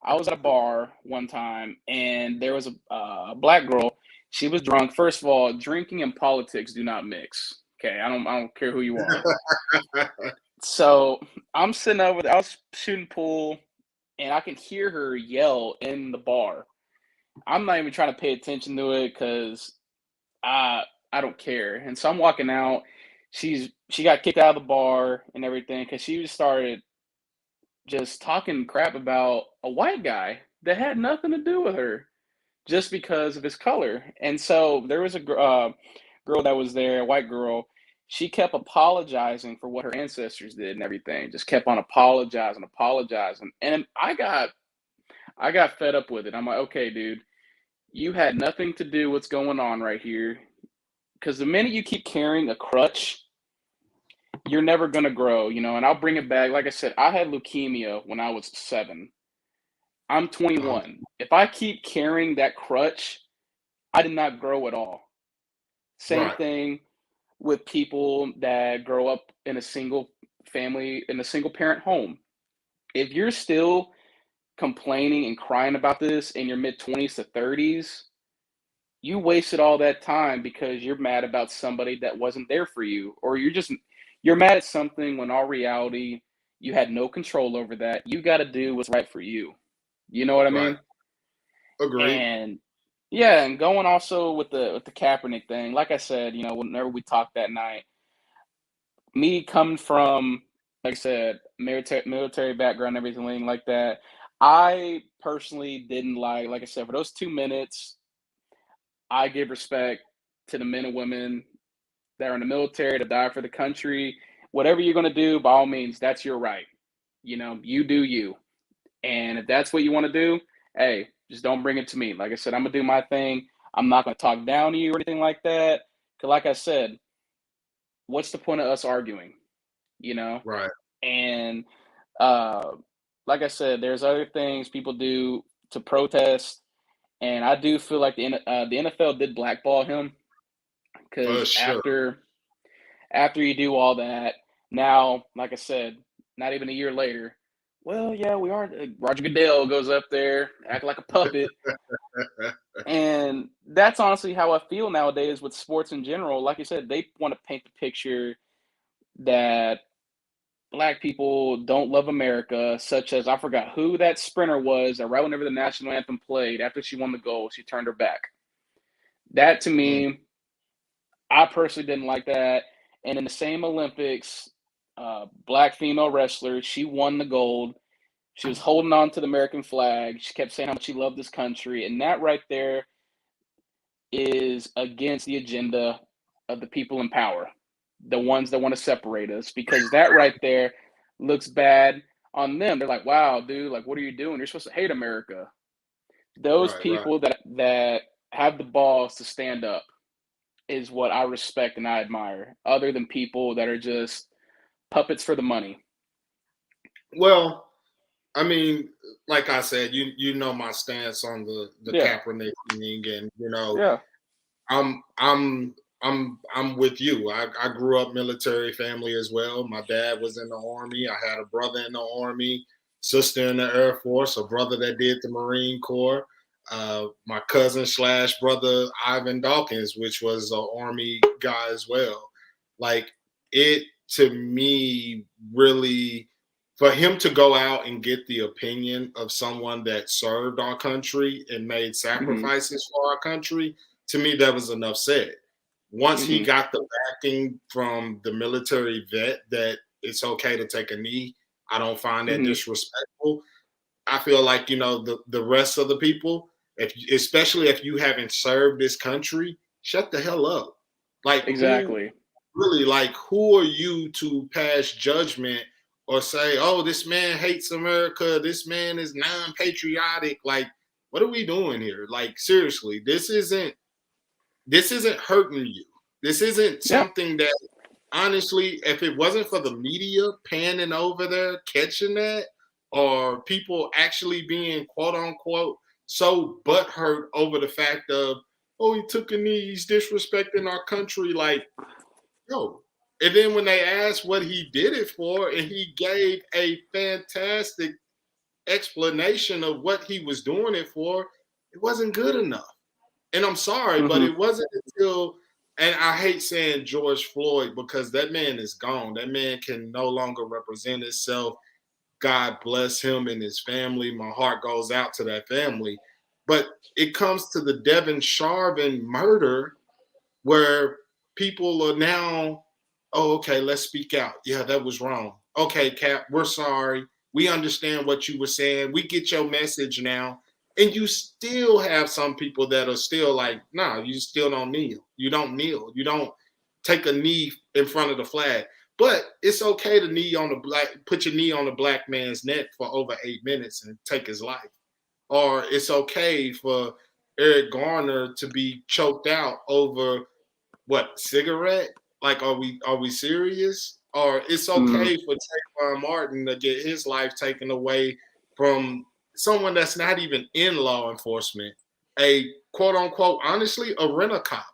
I was at a bar one time, and there was a black girl. She was drunk. First of all, drinking and politics do not mix. Okay, I don't care who you are. So I'm sitting over there. I was shooting pool, and I can hear her yell in the bar. I'm not even trying to pay attention to it because I I don't care. And so I'm walking out. She got kicked out of the bar and everything because she just started just talking crap about a white guy that had nothing to do with her just because of his color. And so there was a girl that was there, a white girl. She kept apologizing for what her ancestors did and everything. Just kept on apologizing, apologizing. And I got fed up with it. I'm like, okay, dude, you had nothing to do with what's going on right here. Because the minute you keep carrying a crutch, you're never gonna grow, And I'll bring it back. Like I said, I had leukemia when I was 7. I'm Uh-huh. 21. If I keep carrying that crutch, I did not grow at all. Same Right. thing with people that grow up in a single family, in a single parent home. If you're still complaining and crying about this in your mid 20s to 30s, you wasted all that time because you're mad about somebody that wasn't there for you, or you're mad at something when all reality you had no control over that. You got to do what's right for you. You know what I Right. mean? Agreed. And yeah, and going also with the Kaepernick thing, like I said, whenever we talked that night, me coming from, like I said, military background, everything like that, I personally didn't like I said, for those 2 minutes, I give respect to the men and women that are in the military to die for the country. Whatever you're gonna do, by all means, that's your right. You do you. And if that's what you want to do, hey, just don't bring it to me. Like I said, I'm gonna do my thing. I'm not gonna talk down to you or anything like that. Cause like I said, what's the point of us arguing? You know? Right. And uh like I said, there's other things people do to protest, and I do feel like the NFL did blackball him For because sure. after you do all that, now, like I said, not even a year later, well, yeah, we are. Roger Goodell goes up there, act like a puppet, and that's honestly how I feel nowadays with sports in general. Like I said, they want to paint the picture that black people don't love America, such as I forgot who that sprinter was that right whenever the national anthem played, after she won the gold, she turned her back. That to Mm. me, I personally didn't like that. And in the same Olympics, black female wrestler, she won the gold. She was holding on to the American flag. She kept saying how much she loved this country. And that right there is against the agenda of the people in power, the ones that want to separate us, because that right there looks bad on them. They're like, wow, dude, like, what are you doing? You're supposed to hate America. Those Right. Right. people that have the balls to stand up is what I respect and I admire, other than people that are just puppets for the money. Well, I mean, like I said, you know my stance on the Yeah, Kaepernick thing, and yeah, I'm I'm I'm with you. I grew up military family as well. My dad was in the army. I had a brother in the army, sister in the Air Force, a brother that did the Marine Corps. My cousin slash brother Ivan Dawkins, which was an army guy as well. Like it to me really for him to go out and get the opinion of someone that served our country and made hmm sacrifices for our country, to me, that was enough said. Once he hmm got the backing from the military vet that it's okay to take a knee, I don't find that hmm disrespectful. I feel like the rest of the people, if especially if you haven't served this country, shut the hell up. Like who exactly. really like who are you to pass judgment or say, oh, this man hates America, this man is non-patriotic? Like, what are we doing here? Like, seriously, this isn't hurting you. This isn't Yeah, something that honestly, if it wasn't for the media panning over there, catching that, or people actually being quote unquote so butthurt over the fact of, oh, he took a knee, he's disrespecting our country. Like, no. And then when they asked what he did it for, and he gave a fantastic explanation of what he was doing it for, it wasn't good enough. And I'm sorry, but Mhm. it wasn't until, and I hate saying George Floyd because that man is gone. That man can no longer represent himself. God bless him and his family. My heart goes out to that family. But it comes to the Devin Sharvin murder where people are now, oh, okay, let's speak out. Yeah, that was wrong. Okay, Cap, we're sorry. We understand what you were saying. We get your message now. And you still have some people that are still like, nah, you still don't kneel. You don't kneel. You don't take a knee in front of the flag. But it's okay to put your knee on a black man's neck for over 8 minutes and take his life. Or it's okay for Eric Garner to be choked out over what, cigarette? Like, are we serious? Or it's Mhm. okay for Trayvon Martin to get his life taken away from someone that's not even in law enforcement, a quote unquote, honestly, a rent-a-cop.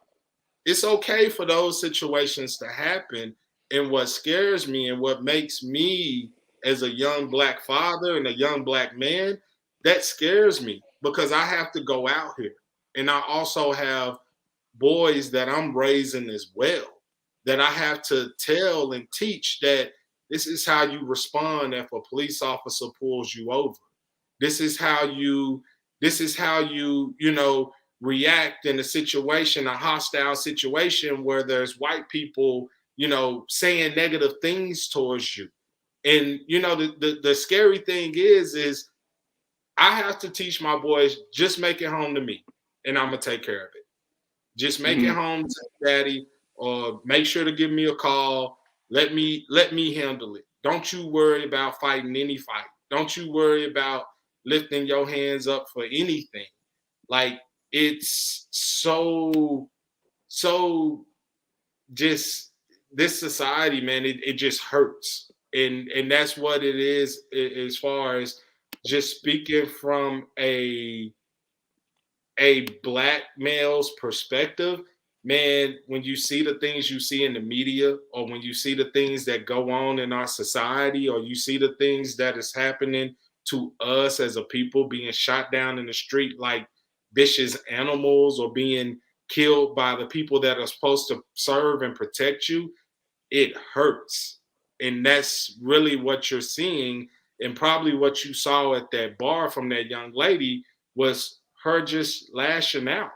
It's okay for those situations to happen. And what scares me and what makes me, as a young black father and a young black man, that scares me because I have to go out here. And I also have boys that I'm raising as well, that I have to tell and teach that this is how you respond if a police officer pulls you over. This is how you, react in a situation, a hostile situation where there's white people, saying negative things towards you. And the scary thing is I have to teach my boys, just make it home to me and I'm gonna take care of it. Just make it Mhm. home to daddy, or make sure to give me a call. Let me handle it. Don't you worry about fighting any fight. Don't you worry about lifting your hands up for anything. Like, it's so just, this society, man, it just hurts. And that's what it is, as far as just speaking from a black male's perspective. Man, when you see the things you see in the media, or when you see the things that go on in our society, or you see the things that is happening to us as a people, being shot down in the street like vicious animals, or being killed by the people that are supposed to serve and protect you, it hurts. And that's really what you're seeing. And probably what you saw at that bar from that young lady was her just lashing out.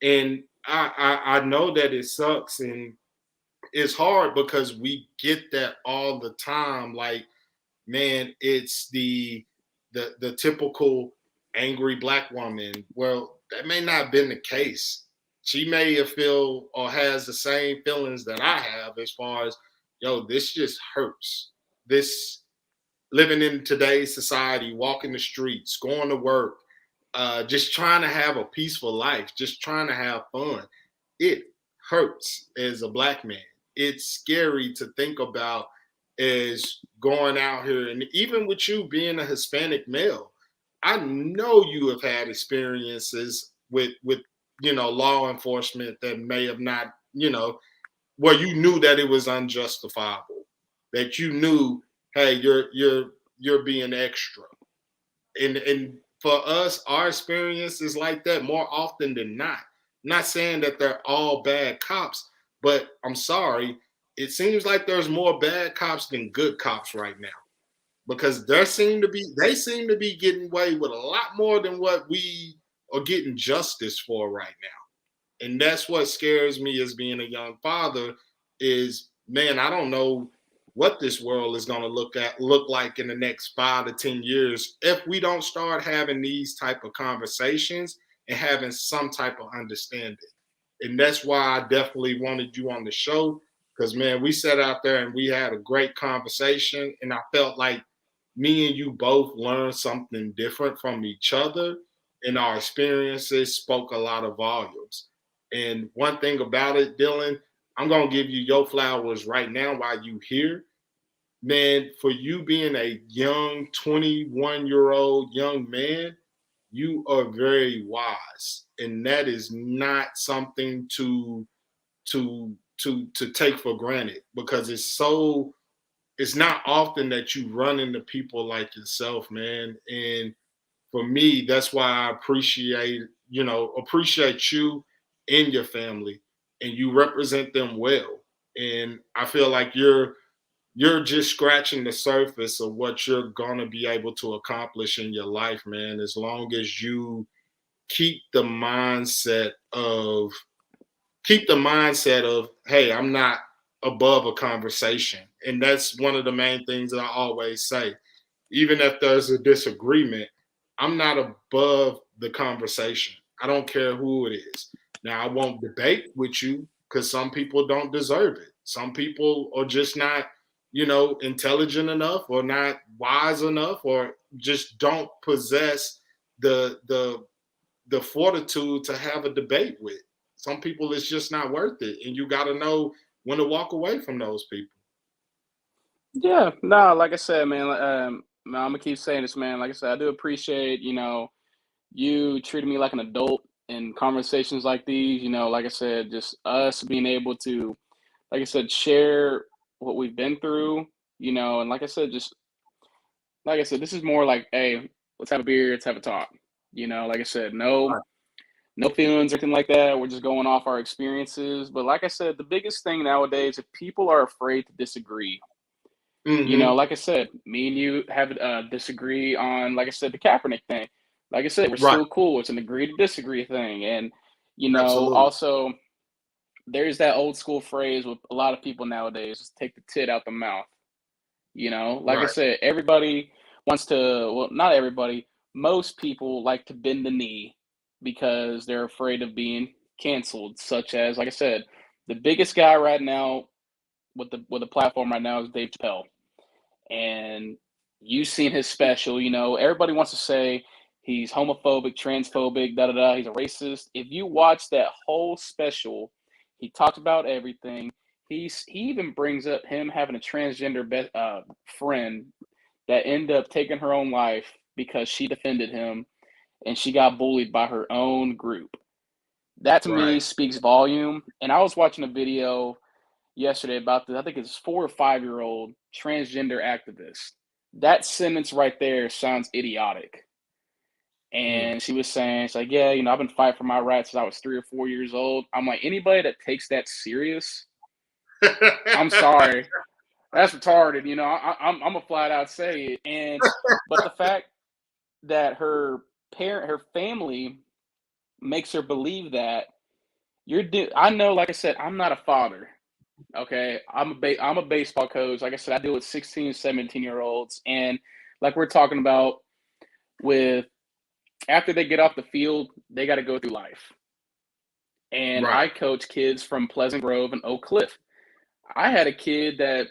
And I know that it sucks and it's hard because we get that all the time. Like, man, it's the typical angry black woman. Well, that may not have been the case. She may have feel or has the same feelings that I have, as far as, yo, this just hurts. This, living in today's society, walking the streets, going to work, just trying to have a peaceful life, just trying to have fun. It hurts as a black man. It's scary to think about, is going out here, and even with you being a Hispanic male, I know you have had experiences with law enforcement that may have not, where you knew that it was unjustifiable, that you knew, hey, you're being extra. And for us, our experience is like that more often than not. I'm not saying that they're all bad cops, but I'm sorry, it seems like there's more bad cops than good cops right now, because they seem to be getting away with a lot more than what we are getting justice for right now. And that's what scares me as being a young father, is, man, I don't know what this world is going to look like in the next 5 to 10 years if we don't start having these type of conversations and having some type of understanding. And that's why I definitely wanted you on the show, because, man, we sat out there and we had a great conversation, and I felt like me and you both learned something different from each other, and our experiences spoke a lot of volumes. And one thing about it, Dylan, I'm gonna give you your flowers right now while you here. Man, for you being a young 21-year-old young man, you are very wise. And that is not something to to take for granted, because it's not often that you run into people like yourself, man. And for me, that's why I appreciate you and your family, and you represent them well. And I feel like you're just scratching the surface of what you're gonna be able to accomplish in your life, man, as long as you keep the mindset of hey, I'm not above a conversation. And that's one of the main things that I always say. Even if there's a disagreement, I'm not above the conversation. I don't care who it is. Now, I won't debate with you, because some people don't deserve it. Some people are just not, intelligent enough, or not wise enough, or just don't possess the fortitude to have a debate with. Some people, it's just not worth it, and you got to know when to walk away from those people. Yeah, no, like I said, man, man, I'm gonna keep saying this, man. Like I said, I do appreciate, you treating me like an adult in conversations like these. Like I said, just us being able to, like I said, share what we've been through, and like I said, this is more like, hey, let's have a beer, let's have a talk. Like I said, no, Right. no feelings or anything like that. We're just going off our experiences. But like I said, the biggest thing nowadays, if people are afraid to disagree, Mm-hmm. like I said, me and you have disagree on, like I said, the Kaepernick thing. Like I said, we're Right. still cool. It's an agree to disagree thing. And, Absolutely. also there's that old school phrase with a lot of people nowadays, just take the tit out the mouth. Like I Right. said, everybody wants to, well, not everybody, most people like to bend the knee because they're afraid of being canceled, such as, like I said, the biggest guy right now with the platform right now is Dave Chappelle. And you've seen his special, everybody wants to say he's homophobic, transphobic, da da da, he's a racist. If you watch that whole special, he talked about everything. He even brings up him having a transgender friend that ended up taking her own life because she defended him and she got bullied by her own group. That to me Right. speaks volume. And I was watching a video yesterday about this. I think it's 4 or 5 year old transgender activist. That sentence right there sounds idiotic. Mm. And she was saying, it's like, yeah, I've been fighting for my rights since I was 3 or 4 years old. I'm like, anybody that takes that serious, I'm sorry, that's retarded. I'm gonna flat out say it. But the fact that her family makes her believe that I know, like I said, I'm not a father. Okay, I'm a baseball coach. Like I said, I deal with 16 and 17-year-olds, and like we're talking about, with after they get off the field, they got to go through life. And Right. I coach kids from Pleasant Grove and Oak Cliff. I had a kid that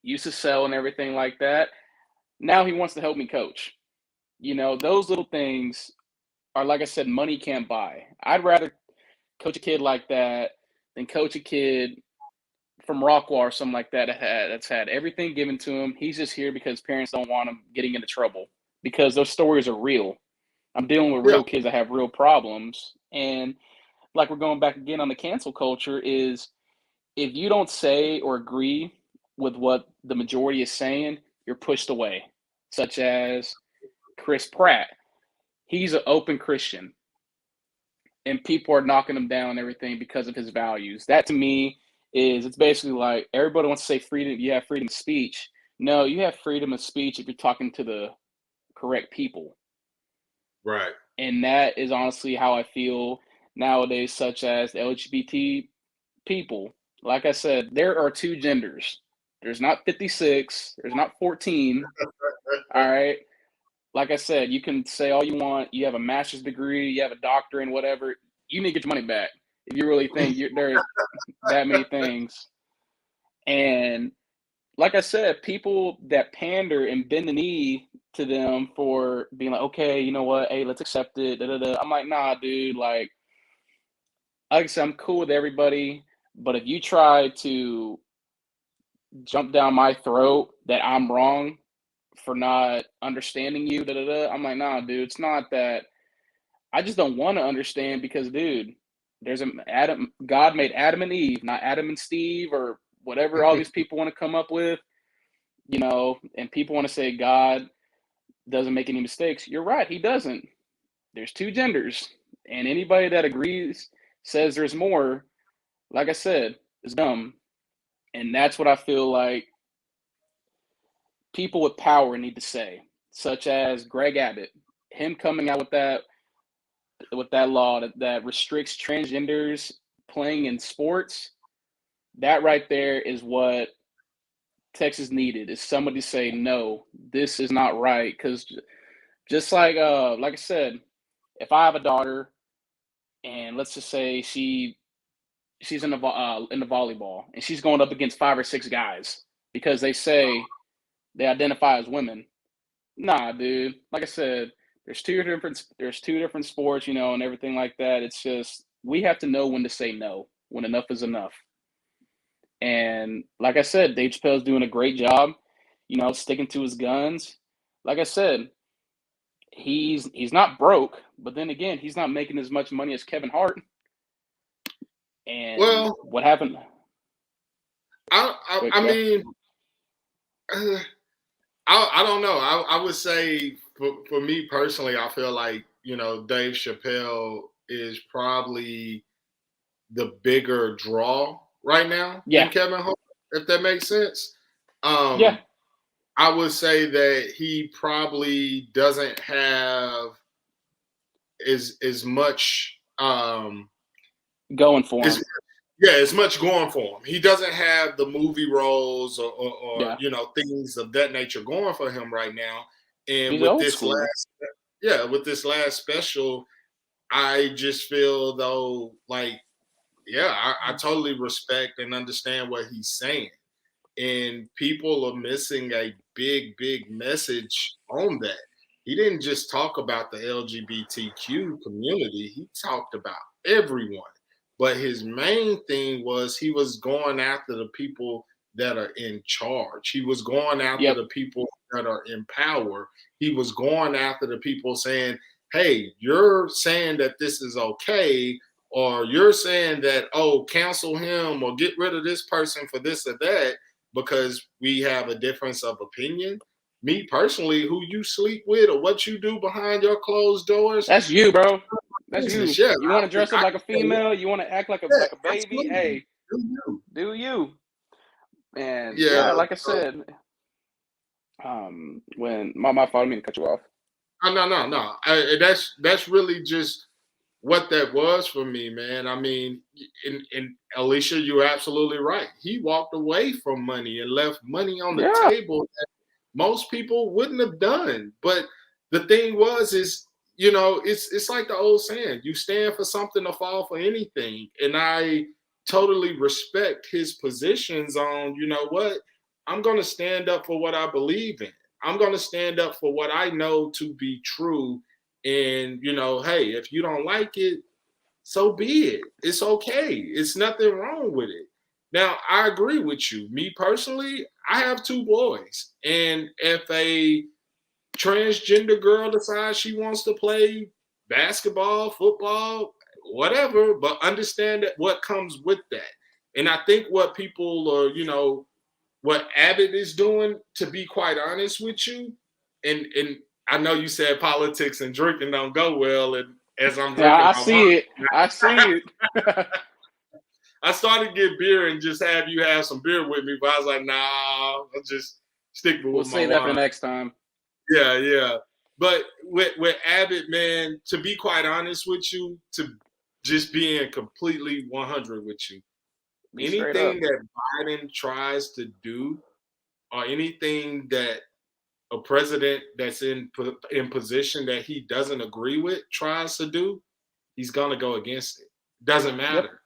used to sell and everything like that. Now he wants to help me coach. Those little things are, like I said, money can't buy. I'd rather coach a kid like that than coach a kid from Rockwall or something like that that's had everything given to him. He's just here because parents don't want him getting into trouble, because those stories are real. I'm dealing with Yeah. real kids that have real problems. And like, we're going back again on the cancel culture, is if you don't say or agree with what the majority is saying, you're pushed away. Such as Chris Pratt. He's an open Christian, and people are knocking him down and everything because of his values. That to me it's basically like, everybody wants to say freedom, you have freedom of speech. No, you have freedom of speech if you're talking to the correct people. Right. And that is honestly how I feel nowadays, such as the LGBT people. Like I said, there are two genders. There's not 56, there's not 14. All right. Like I said, you can say all you want. You have a master's degree, you have a doctorate, whatever. You need to get your money back if you really think there's that many things. And like I said, people that pander and bend the knee to them for being like, okay, you know what? Hey, let's accept it. Da, da, da. I'm like, nah, dude. Like I said, I'm cool with everybody. But if you try to jump down my throat that I'm wrong for not understanding you, da, da, da, I'm like, nah, dude. It's not that. I just don't want to understand because, dude, There's a Adam. God made Adam and Eve, not Adam and Steve or whatever all these people want to come up with. And people want to say God doesn't make any mistakes. You're right, he doesn't. There's two genders, and anybody that agrees says there's more, like I said, is dumb. And that's what I feel like people with power need to say, such as Greg Abbott, him coming out with that law that restricts transgenders playing in sports. That right there is what Texas needed, is somebody to say, no, this is not right. Because just like I said, if I have a daughter and let's just say she's in the volleyball and she's going up against 5 or 6 guys because they say they identify as women. Nah, dude. Like I said, there's two different sports, and everything like that. It's just we have to know when to say no, when enough is enough. And like I said, Dave Chappelle's doing a great job, sticking to his guns. Like I said, he's not broke, but then again, he's not making as much money as Kevin Hart. And what happened? I mean, I don't know. I would say for me personally, I feel like, Dave Chappelle is probably the bigger draw right now than Kevin Hart, if that makes sense. Yeah. I would say that he probably doesn't have as much going for him. As much going for him. He doesn't have the movie roles or things of that nature going for him right now. And he's with this last special, I just feel though like, I totally respect and understand what he's saying. And people are missing a big, big message on that. He didn't just talk about the LGBTQ community. He talked about everyone. But his main thing was he was going after the people that are in charge. He was going after the people that are in power. He was going after the people saying, hey, you're saying that this is okay, or you're saying that, cancel him or get rid of this person for this or that because we have a difference of opinion. Me personally, who you sleep with or what you do behind your closed doors. That's you, bro. That's you. Yeah, you want to dress up like a female? You want to act like a baby? Absolutely. Hey, do you? And like I said, when my fault, I didn't mean to cut you off. No. That's really just what that was for me, man. I mean, and Alicia, you're absolutely right. He walked away from money and left money on the table that most people wouldn't have done. But the thing is, it's like the old saying, you stand for something or fall for anything. And I totally respect his positions on, what, I'm going to stand up for what I believe in. I'm going to stand up for what I know to be true. And, hey, if you don't like it, so be it. It's okay. It's nothing wrong with it. Now, I agree with you. Me personally, I have 2 boys. And if a transgender girl decides she wants to play basketball, football, whatever, but understand that what comes with that. And I think what people are, what Abbott is doing, to be quite honest with you, and I know you said politics and drinking don't go well, and as I'm drinking, I see it. I started to get beer and just have you have some beer with me, but I was like, nah, I'll just stick with my wine. We'll save that for next time. Yeah. But with Abbott, man, to be quite honest with you, to just being completely 100 with you, anything that Biden tries to do or anything that a president that's in position that he doesn't agree with tries to do, he's going to go against it. Doesn't matter.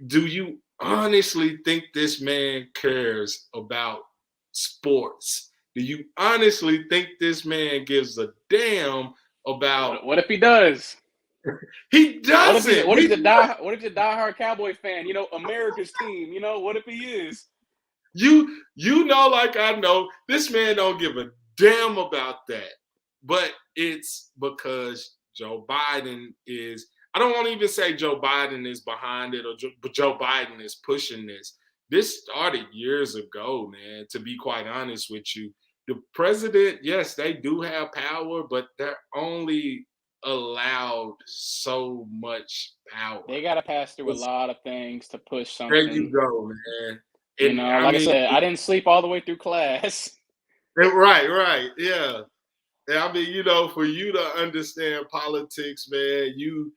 Do you honestly think this man cares about sports? Do you honestly think this man gives a damn about? What if he does? He doesn't. What if you're a diehard Cowboy fan? America's team. What if he is? You like I know, this man don't give a damn about that. But it's because Joe Biden is. I don't want to even say Joe Biden is behind it, but Joe Biden is pushing this. This started years ago, man, to be quite honest with you. The president, yes, they do have power, but they're only allowed so much power. They got to pass through a It's- lot of things to push there something. you go, man. You And know, I like I mean, said, I didn't sleep all the way through class. right, yeah. And I mean, for you to understand politics, man, you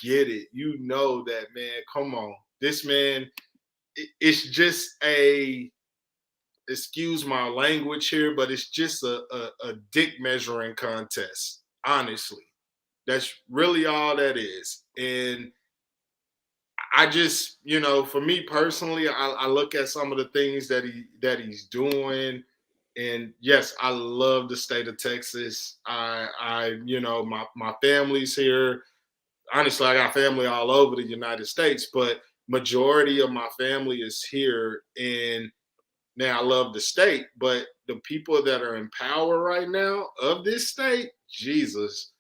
get it. You know that, man. Come on, this man. It's just excuse my language here, but it's just a dick measuring contest. Honestly, that's really all that is. And I just, for me personally, I look at some of the things that he's doing, and yes, I love the state of Texas. My family's here. Honestly, I got family all over the United States, but majority of my family is here. And now I love the state, but the people that are in power right now of this state, Jesus,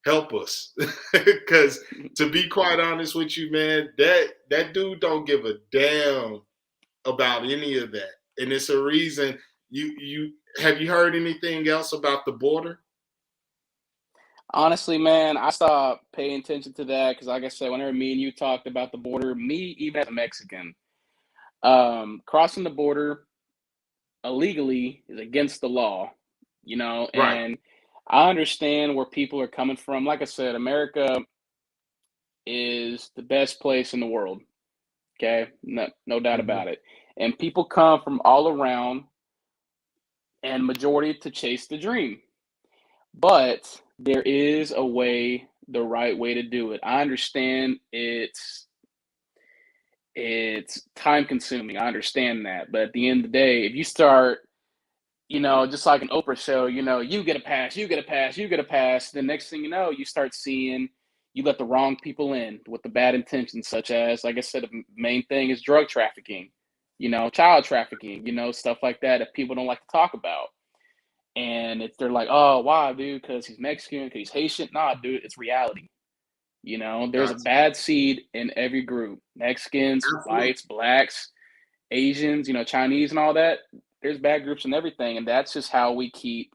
help us. Because to be quite honest with you, man, that dude don't give a damn about any of that. And it's a reason you have you heard anything else about the border? Honestly, man, I stopped paying attention to that because, like I said, whenever me and you talked about the border, me, even as a Mexican, crossing the border illegally is against the law, Right. and I understand where people are coming from. Like I said, America is the best place in the world. Okay, no doubt Mhm. about it. And people come from all around, and majority to chase the dream. But there is a way, the right way to do it. I understand it's time consuming. I understand that. But at the end of the day, if you start, just like an Oprah show, you get a pass, you get a pass, you get a pass. The next thing you know, you start seeing you let the wrong people in with the bad intentions, such as, like I said, the main thing is drug trafficking, child trafficking, stuff like that that people don't like to talk about. And if they're like, oh, why, dude? Because he's Mexican, because he's Haitian. Nah, dude, it's reality. There's a Gotcha. bad seed in every group: Mexicans, Absolutely. whites, blacks, Asians, Chinese, and all that. There's bad groups and everything, and that's just how we keep.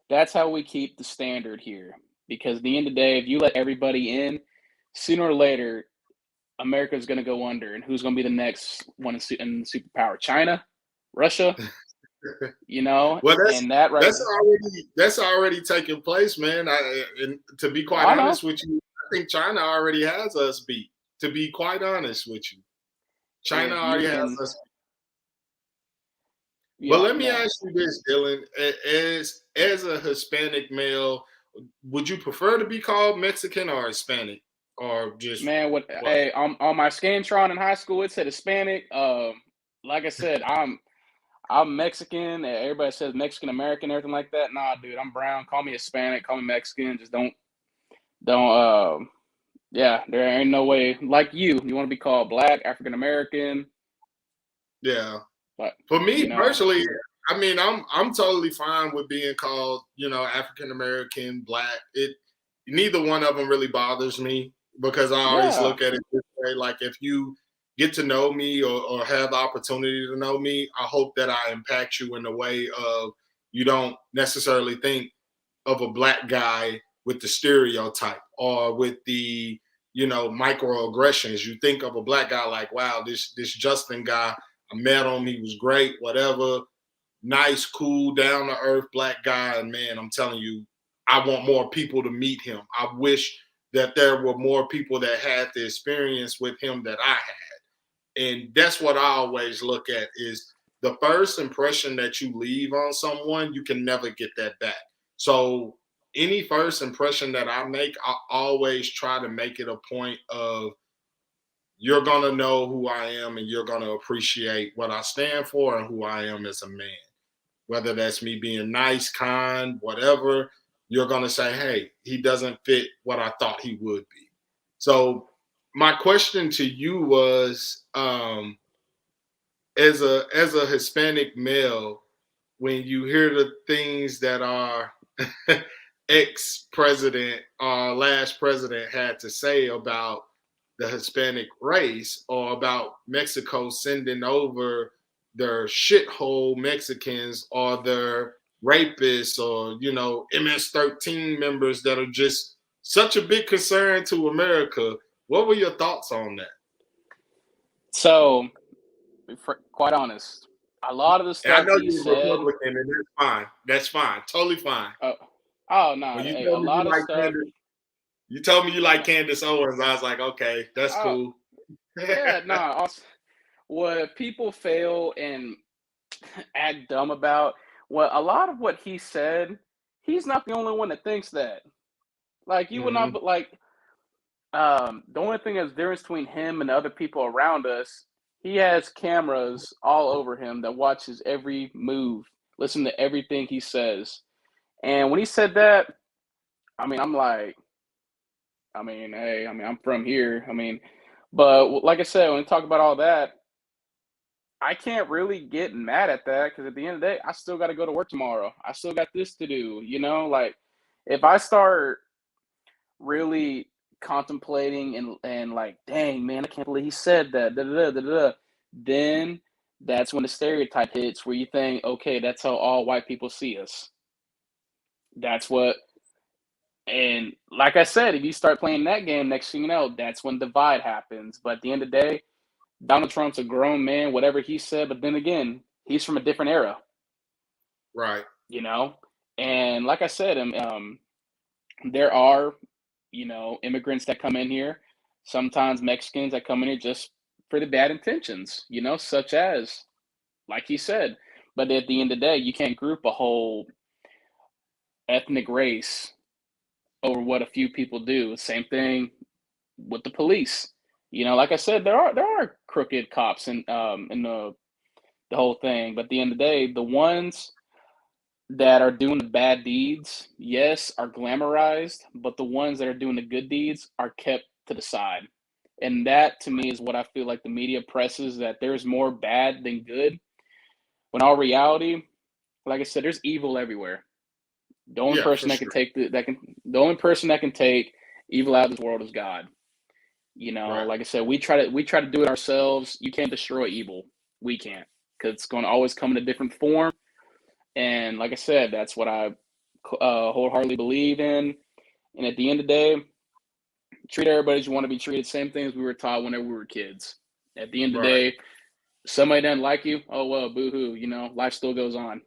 That's how we keep the standard here. Because at the end of the day, if you let everybody in, sooner or later, America's going to go under, and who's going to be the next one in superpower? China, Russia, Well, that's and that right. that's already that's already taking place, man. And to be quite I know. honest with you, I think China already has us beat. To be quite honest with you, China If you already has can, us. But yeah, let me no, ask you this, Dylan: as a Hispanic male, would you prefer to be called Mexican or Hispanic, or just man. What? what? Hey, on my Scantron in high school, it said Hispanic. Like I said, I'm Mexican. Everybody says Mexican American, everything like that. Nah, dude, I'm brown. Call me Hispanic. Call me Mexican. Just don't. Yeah, there ain't no way. Like you want to be called Black, African American, Yeah. but For me you know, personally, I mean, I'm totally fine with being called, African American, Black. Neither one of them really bothers me because I always yeah, look at it this way. Like if you get to know me or have the opportunity to know me, I hope that I impact you in the way of you don't necessarily think of a black guy with the stereotype or with the microaggressions. You think of a black guy like, wow, this Justin guy, I met him, he was great, whatever, nice, cool, down to earth black guy. And man, I'm telling you, I want more people to meet him. I wish that there were more people that had the experience with him that I had. And that's what I always look at is the first impression that you leave on someone, you can never get that back. So any first impression that I make, I always try to make it a point of you're gonna know who I am and you're gonna appreciate what I stand for and who I am as a man. Whether that's me being nice, kind, whatever, you're gonna say, hey, he doesn't fit what I thought he would be. So my question to you was, as a Hispanic male, when you hear the things that are ex-president, last president had to say about the Hispanic race, or about Mexico sending over their shithole Mexicans, or their rapists, or MS-13 members that are just such a big concern to America. What were your thoughts on that? So, quite honest, a lot of the And I stuff know he you're a said. Republican, and that's fine. That's fine. Totally fine. Oh, oh no, When you hey, a told me you lot of like stuff. Candace, you told me you like No, Candace Owens. I was like, okay, that's oh cool. yeah, no. Also, what people fail and act dumb about, what a lot of what he said, he's not the only one that thinks that. Like you would not, Hmm. but like the only thing that's difference between him and the other people around us, he has cameras all over him that watches every move, listen to everything he says. And when he said that, I mean, I'm like, I mean, hey, I mean, I'm from here. I mean, but like I said, when we talk about all that, I can't really get mad at that because at the end of the day, I still got to go to work tomorrow. I still got this to do, Like, if I start really contemplating and like, dang man, I can't believe he said that, da, da, da, da, da, then that's when the stereotype hits where you think, okay, that's how all white people see us. That's what, and like I said, if you start playing that game, next thing you know, that's when divide happens. But at the end of the day, Donald Trump's a grown man, whatever he said, but then again, he's from a different era, Right. you know? And like I said, there are, immigrants that come in here, sometimes Mexicans that come in here just for the bad intentions, such as, like he said. But at the end of the day, you can't group a whole ethnic race over what a few people do. Same thing with the police. Like I said, there are crooked cops in the whole thing. But at the end of the day, the ones that are doing the bad deeds, yes, are glamorized, but the ones that are doing the good deeds are kept to the side. And that to me is what I feel like the media presses, that there's more bad than good. When all reality, like I said, there's evil everywhere. The only Yeah, for person that can sure. take the only person that can take evil out of this world is God. Right. Like I said, we try to do it ourselves. You can't destroy evil. We can't, because it's going to always come in a different form. And like I said, that's what I wholeheartedly believe in. And at the end of the day, treat everybody as you want to be treated. Same things we were taught whenever we were kids. At the end of the Right. day, somebody doesn't like you. Oh well, boo hoo. Life still goes on.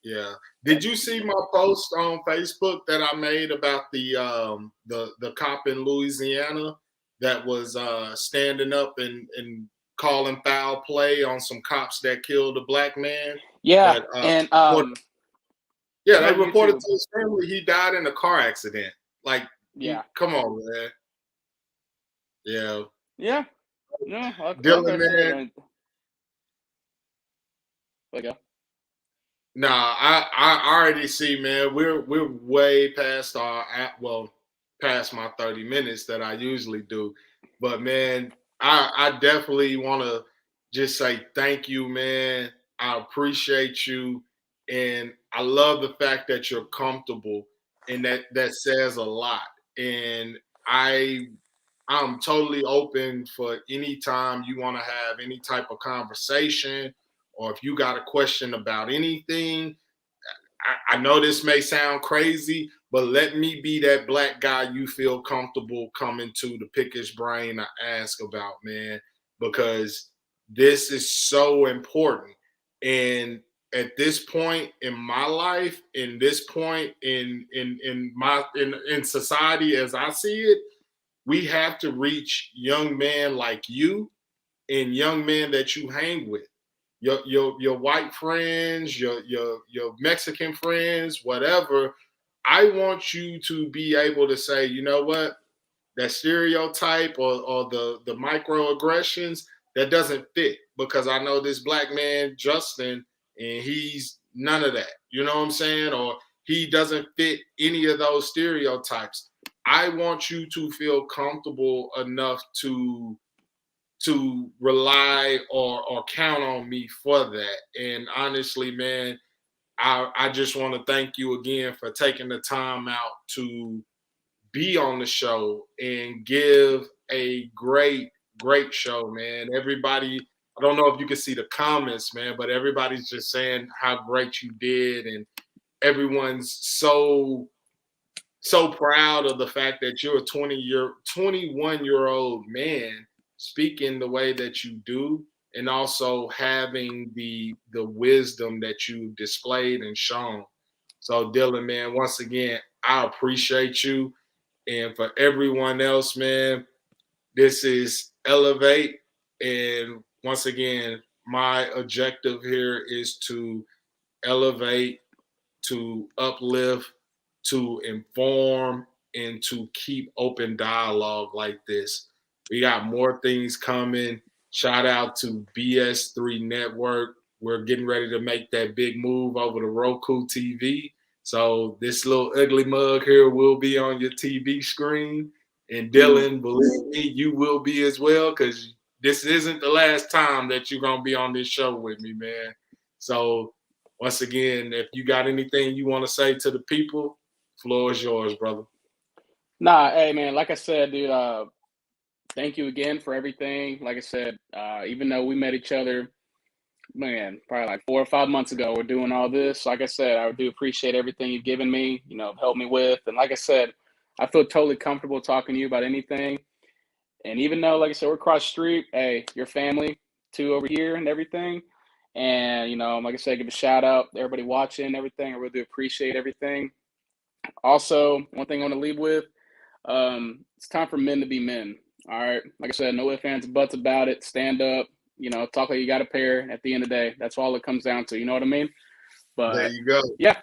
Yeah. Did you see my post on Facebook that I made about the cop in Louisiana that was standing up and calling foul play on some cops that killed a black man? Yeah, But and yeah, it's they on reported YouTube. to his family he died in a car accident. Like, Yeah, come on, man. Yeah. yeah. No, like Dylan, I said, man. like Nah, I already see, man. We're way past past my 30 minutes that I usually do. But man, I definitely want to just say thank you, man. I appreciate you, and I love the fact that you're comfortable, and that says a lot. And I I'm totally open for any time you want to have any type of conversation, or if you got a question about anything. I know this may sound crazy, but let me be that black guy you feel comfortable coming to pick his brain to ask about, man, because this is so important. And at this point in my life, in this point in society as I see it, we have to reach young men like you and young men that you hang with, your white friends, your Mexican friends, whatever. I want you to be able to say, you know what, that stereotype or the microaggressions, that doesn't fit, because I know this black man Justin, and he's none of that. You know what I'm saying? Or he doesn't fit any of those stereotypes. I want you to feel comfortable enough to rely or count on me for that. And honestly, man, I just want to thank you again for taking the time out to be on the show and give a great show, man. Everybody, I don't know if you can see the comments, man, but everybody's just saying how great you did, and everyone's so proud of the fact that you're a 21-year-old man speaking the way that you do, and also having the wisdom that you displayed and shown. So Dylan, man, once again, I appreciate you. And for everyone else, man, this is Elev8. And once again, my objective here is to elevate, to uplift, to inform, and to keep open dialogue like this. We got more things coming. Shout out to BS3 Network. We're getting ready to make that big move over to Roku TV. So this little ugly mug here will be on your TV screen. And Dylan, believe me, you will be as well, because this isn't the last time that you're going to be on this show with me, man. So once again, if you got anything you want to say to the people, floor is yours, brother. Nah, hey man, like I said, dude, thank you again for everything. Like I said, even though we met each other, man, probably like 4 or 5 months ago, we're doing all this. Like I said, I do appreciate everything you've given me, helped me with. And like I said, I feel totally comfortable talking to you about anything. And even though, like I said, we're across the street, hey, your family too over here and everything. And, like I said, give a shout out to everybody watching and everything. I really do appreciate everything. Also, one thing I want to leave with, it's time for men to be men. All right. Like I said, no ifs, ands, buts about it. Stand up, talk like you got a pair. At the end of the day, that's all it comes down to. You know what I mean? But there you go. Yeah.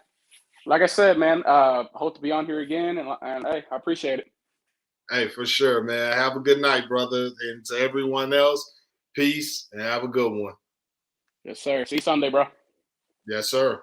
Like I said, man, hope to be on here again. And hey, I appreciate it. Hey, for sure, man. Have a good night, brother. And to everyone else, peace and have a good one. Yes, sir. See you Sunday, bro. Yes, sir.